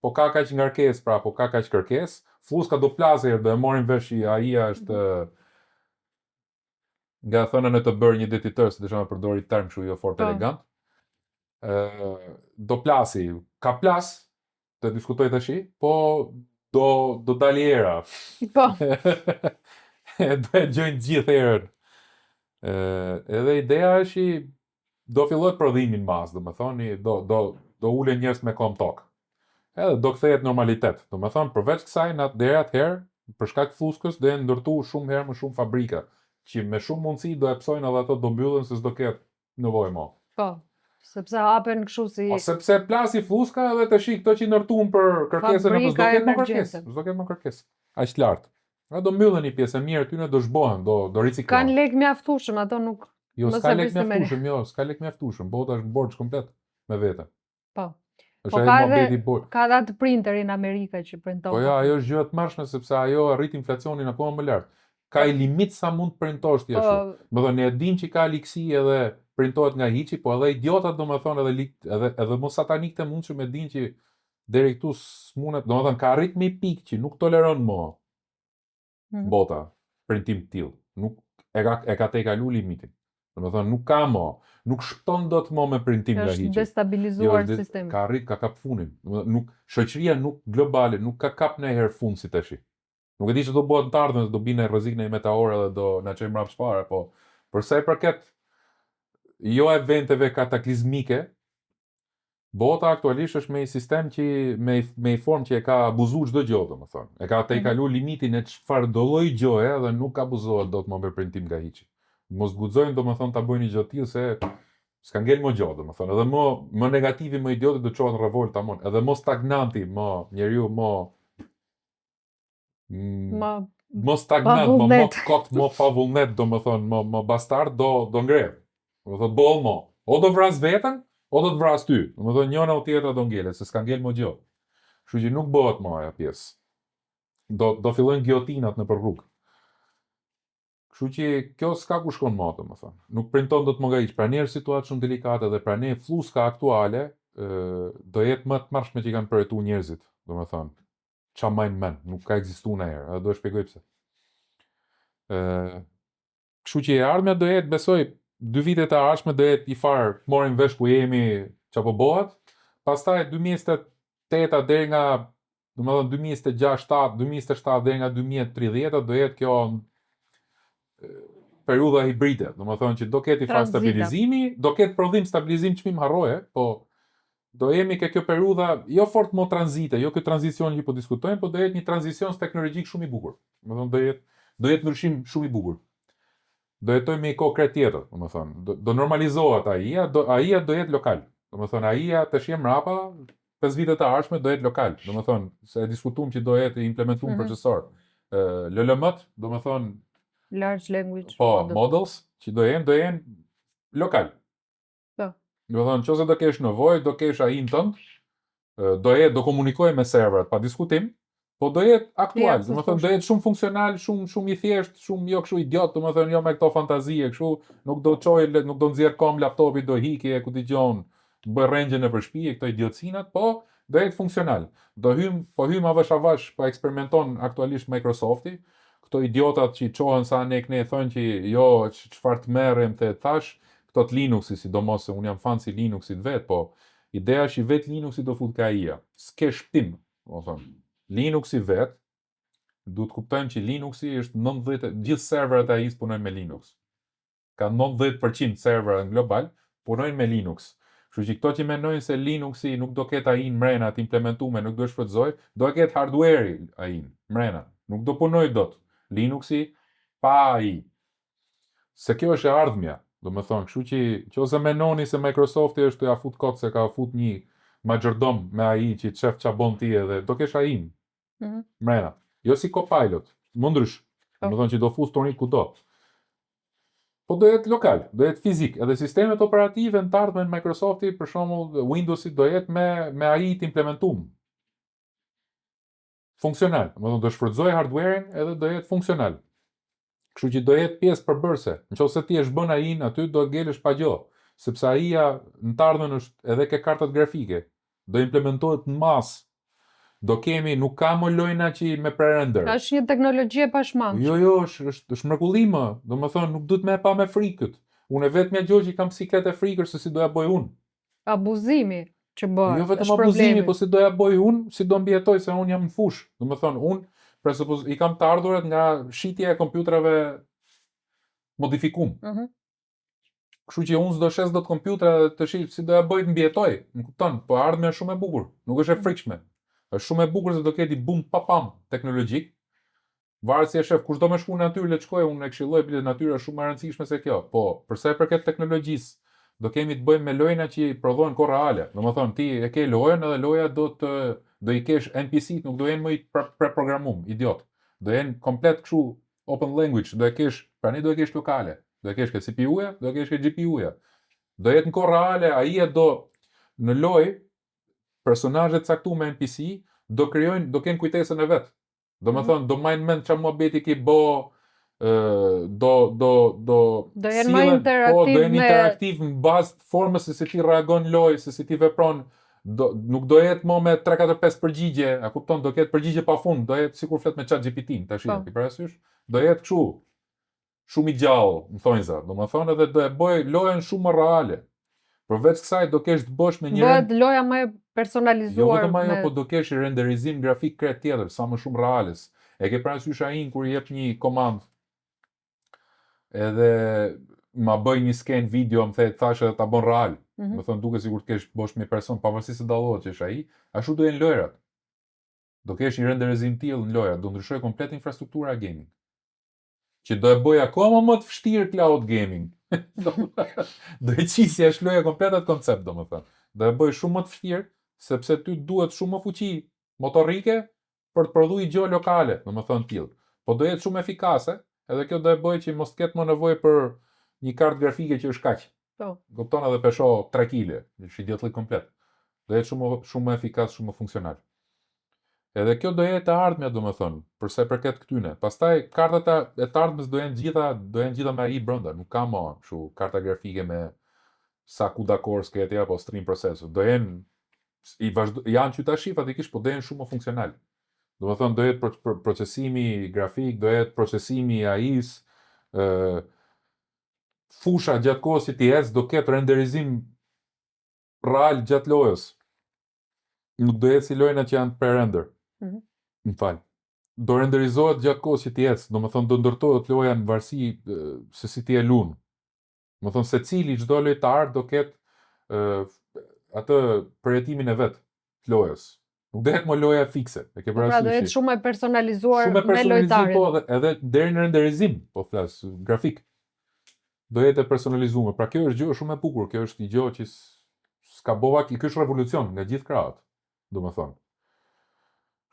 po ka kaq ngarkesë, pra po ka kaq kërkesë, fuska do plasë, do e marrin vesh AI-a është nga thënën e të bërë një detitor, se dëshon të përdori term kështu jo fort elegant. Do plasi, ka plas, të diskutoj tash, po do dalë era. Po. Do e gjojnë gjithë erën. Edhe ideja është do fillojë prodhimi në masë, domethënë do ulen njerëz me kom tok. Edhe do kthehet normalitet. Domethënë përveç kësaj deri atëherë, për shkak të fuskës do janë ndërtu shumë herë më shumë fabrika, që me shumë mundësi do e psojnë edhe ato do mbyllen se s'do ketë nevojë më. Po. Sepse hapen kështu si. Po sepse plasi fuska edhe tash këto që ndërtuan për kërkesën e s'do ketë më kërkesë. S'do ketë më kërkesë. Aq lart. A do mbyllen një pjesë e mirë tyne do zhbohen, do riciklohen. Kanë lek mjaftueshëm, ato nuk. Jo, s'ka lek mjaftueshëm, bota është në borxh komplet me vete. Po. Po ka edhe atë printerin në Amerikë që printon. Po ja, ajo është gjë e tmerrshme sepse ajo arrit inflacionin akoma më lart. Ka i limit sa mund të printosh ti ashtu. Domethënë ne e dim që ka likësi edhe printohet nga hiçi, po edhe idiotat domethënë edhe mos satanikët e mundshëm e dinë që deri këtu s'mundet, domethënë ka arrit me pikë që nuk toleron më bota printim të tillë. Nuk e ka tejkalu limitin. Domethënë nuk ka më, nuk shton dot më me printim nga hiçi. Është destabilizuar sistemi. Ka arrit, ka kap funin. Nuk shoqëria nuk globale nuk ka kap ndonjëherë fund si tash. Nuk e di se do bëhet në të ardhmen, do bine rrezik në meteor edhe do na çojë mbrapa çfarë, po për sa i përket jo eventeve kataklizmike, bota aktualisht është me një sistem që me një formë që e ka abuzuar çdo gjë, domethënë. E ka tejkalu limitin e çfarë do lloj gjoje dhe nuk abuzohet dot më me printim nga hiçi. Mos guxojnë domethënë ta bëjnë një gjë të tillë se s'ka ngel më gjë, domethënë. Edhe më negativi, më idiotë do çohet në revolta mon. Edhe më stagnanti, më njeriu më stagnant, më kot, më pavullnet, domethënë, më bastard do ngrev. Domethënë boll më. O do vras veten, o do të vras ty. Domethënë njëra o tjetra do ngelet, se s'ka ngel më gjë. Kështu që nuk bëhet më ajo pjesë. Do fillojnë giotinat nëpër rrugë. Kështu që kjo s'ka ku shkon më, domethënë. Nuk printon dot më nga hiç. Pra njerë situatë shumë delikate dhe pra ne fluska aktuale do jetë më të mërshme që kanë përjetuar njerëzit, domethënë. Qa majnë men, nuk ka ekzistuar ndonjëherë, edhe do e shpjegoj pse. Kështu që e ardhmja do jetë, besoj, 2 vitet e ardhshme do jetë i farë, morim vesh ku jemi çapo bëhet. Pastaj 2028 deri nga, domethënë 2027 deri nga 2030 do jetë kjo periudha hibride, domethënë që do ketë i farë stabilizimi, do ketë prodhim stabilizim çmim harroje, po do jemi ke kjo periudha jo fort më tranzite, jo kjo tranzicion që po diskutojmë, po do jetë një tranzicion teknologjik shumë i bukur. Domethënë do jetë ndryshim shumë i bukur. Do jetojmë me një kohë tjetër, domethënë. Do normalizohet AI-a, AI-a do jetë lokal. Domethënë AI-a tash mrapa 5 vitet e ardhshme do jetë lokal. Domethënë se e diskutuam që do jetë implementuar procesor. LLM-t, domethënë large language models që do jenë lokal. Domethënë nëse do kesh nevojë, do kesh AI-n tënd, do komunikoj me serverat pa diskutim, po do jetë aktual, domethënë do jetë shumë funksional, shumë i thjeshtë, shumë jo kështu idiot, domethënë jo me këto fantazie, kështu nuk do nuk do nxjerr kom laptopi, do hiki e ku dëgjon, bëj rrengje nëpër shtëpi, këto idiotcinat, po do jetë funksional. Do hym avash, po eksperimenton aktualisht Microsofti. këto idiotat që i qohen sa ne thonë që jo, çfarë të merrem the thash, këto të Linuxi, sidomos se unë jam fan si Linuxit vet, po ideja është që vet Linuxi do fut ka IA. S'ke shpim, do thonë. Linuxi vet, duhet kuptojmë që Linuxi është 90, gjithë serverat e AI-s punojnë me Linux. Ka 90% servera në global punojnë me Linux. Kështu që këto që mendojnë se Linuxi nuk do ketë AI-n mrena të implementuar, nuk do shfrytëzoj, do ketë hardware-i AI-n mrena. Nuk do punoj dot. Linuxi pa AI. Se kjo është e ardhmja, do më thonë, kështu që nëse mendoni se Microsofti është ja fut kot se ka fut një majordom me AI që të shef çfarë bën ti edhe do kesh AI-n. Mrena. Jo si Copilot, mundrysh. Do më thonë që do fus tonit kudo. Po do jetë lokal, do jetë fizik, edhe sistemet operative në të ardhmen Microsofti, për shembull Windowsit do jetë me AI të implementuar. Funksional, do shfrytëzoj hardware-in edhe do jetë funksional. Kështu që do jetë pjesë përbërëse. Nëse ti e bën AI-n aty do gjelësh pa gjë, sepse AI-ja në të ardhmen është edhe ke kartat grafike, do implementohet në masë. Do kemi, nuk ka më lojna që me pre-render. Është një teknologji e pashmangshme. Jo, është mrekullim, do më thonë, nuk duhet me pa me frikët. Unë vetëm gjë që kam siklet e frikër se si doja bëj unë. Abuzimi që bëhet. Jo vetëm abuzimi, po si doja bëj unë, si do mbijetoj se unë jam në fush. Do më thonë, unë i kam të ardhurat nga shitja e kompjuterave modifikum. Kështu që unë s'do shes dot kompjutra të shih si doja bëj të mbijetoj. Më kupton, po ardhmja është shumë e bukur, nuk është e frikshme. Është shumë e bukur se do keti boom papam teknologjik. Varet si e shef, kush do me shku në natyrë le të shkojë, unë e këshilloj bile natyra është shumë e rëndësishme se kjo. Po, përsa e përket teknologjisë, do kemi të bëjmë me lojna që prodhohen kohë reale. Domethënë ti e ke lojën edhe loja do i kesh NPC-t, nuk do jenë më preprogramum, idiot. Do jenë komplet kështu open language, do e kesh, prani do e kesh lokale. Do e kesh ke CPU-ja, do e kesh ke GPU-ja. Do jetë në kohë reale, AI-ja do në lojë personazhet caktuar me NPC do kenë kujtesën e vet. Do më thonë, do majnë mend çfarë muhabeti ki bo, do jenë më interaktiv në bazë të formës se si ti reagon lojë, se si ti vepron, nuk do jetë më me 3-4-5 përgjigje, a kupton, do ketë përgjigje pafund, do jetë sikur flet me ChatGPT-n, tash i parasysh, do jetë kështu shumë i gjallë, më thonjza, do më thonë edhe do e bëj lojën shumë më reale. Përveç kësaj do kesh të bësh me një bëhet loja më personalizuar. Jo vetëm ajo, po do kesh renderizim grafik krejt tjetër, sa më shumë reales. E ke parasysh AI-n kur i jep një komand edhe ma bëj një sken video, më the thash edhe ta bën real. Do thonë duket sikur të kesh bosh me person, pavarësisht se dallohet që është AI, ashtu do jenë lojrat. Do kesh një renderizim tillë në lojra, do ndryshoj komplet infrastruktura e gaming. Që do e bëj akoma më të vështirë cloud gaming. Do e qisja është loja komplet atë koncept, do më thënë. Do e bëj shumë më të vështirë, sepse ty duhet shumë më fuqi motorike për të prodhuar gjë lokale, do më thënë tillë. Po do jetë shumë efikase, edhe kjo do e bëj që mos ketë më nevojë për një kartë grafike që është kaq. Kupton edhe pesho 3 kg, është idiotlik komplet. Do jetë shumë më efikas, shumë më funksional. Edhe kjo do jetë e ardhmja, do më thënë, përse përket këtyne. Pastaj, kartat e të ardhmës do jenë gjitha me AI brenda, nuk ka më kështu karta grafike me sa CUDA core s'ketë apo stream processor. Do jenë, janë që tash fatikisht, po do jenë shumë më funksional. Do më thënë, do jetë procesimi grafik, do jetë procesimi AI-s, fusha gjatë kohës që ti ecë, do ketë renderizim real gjatë lojës. Nuk do jetë si lojna që janë pre-render. Më falë. Do renderizohet gjatë kohës që ti ecë, do më thonë do ndërtohet loja në varësi se si ti e lunë. Më thonë se cili çdo lojtar do ketë atë përjetimin e vet të lojës. Nuk do jetë më loja fikse. Pra do jetë shumë e personalizuar me lojtarin. Po, edhe deri në renderizim, po flas, grafik. Do jetë e personalizuar. Pra kjo është gjë shumë e bukur, kjo është një gjë që s'ka bova, kjo është revolucion nga gjithë krahët, do më thonë.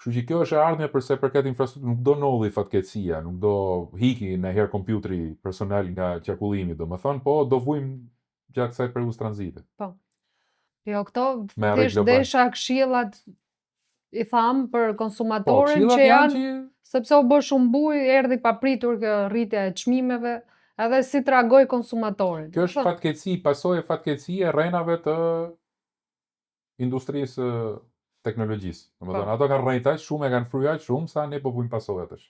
Kështu që kjo është e ardhmja përse përket infrastrukturë, nuk do nolli fatkeqësia, nuk do hiki në herë kompjuteri personal nga qarkullimi, do më thonë, po do vujmë gjatë kësaj periudhës tranzite. Po. Jo, këto thjesht desha këshillat i tham për konsumatorin që janë, sepse u bë shumë bujë, erdhi papritur kjo rritja e çmimeve, edhe si tragoi konsumatorin. Kjo është fatkeqësi, pasojë fatkeqësie rrenave të industrisë teknologjisë. Domethënë ato kanë rënë aq shumë, e kanë fryer aq shumë sa ne po vujmë pasojat tash.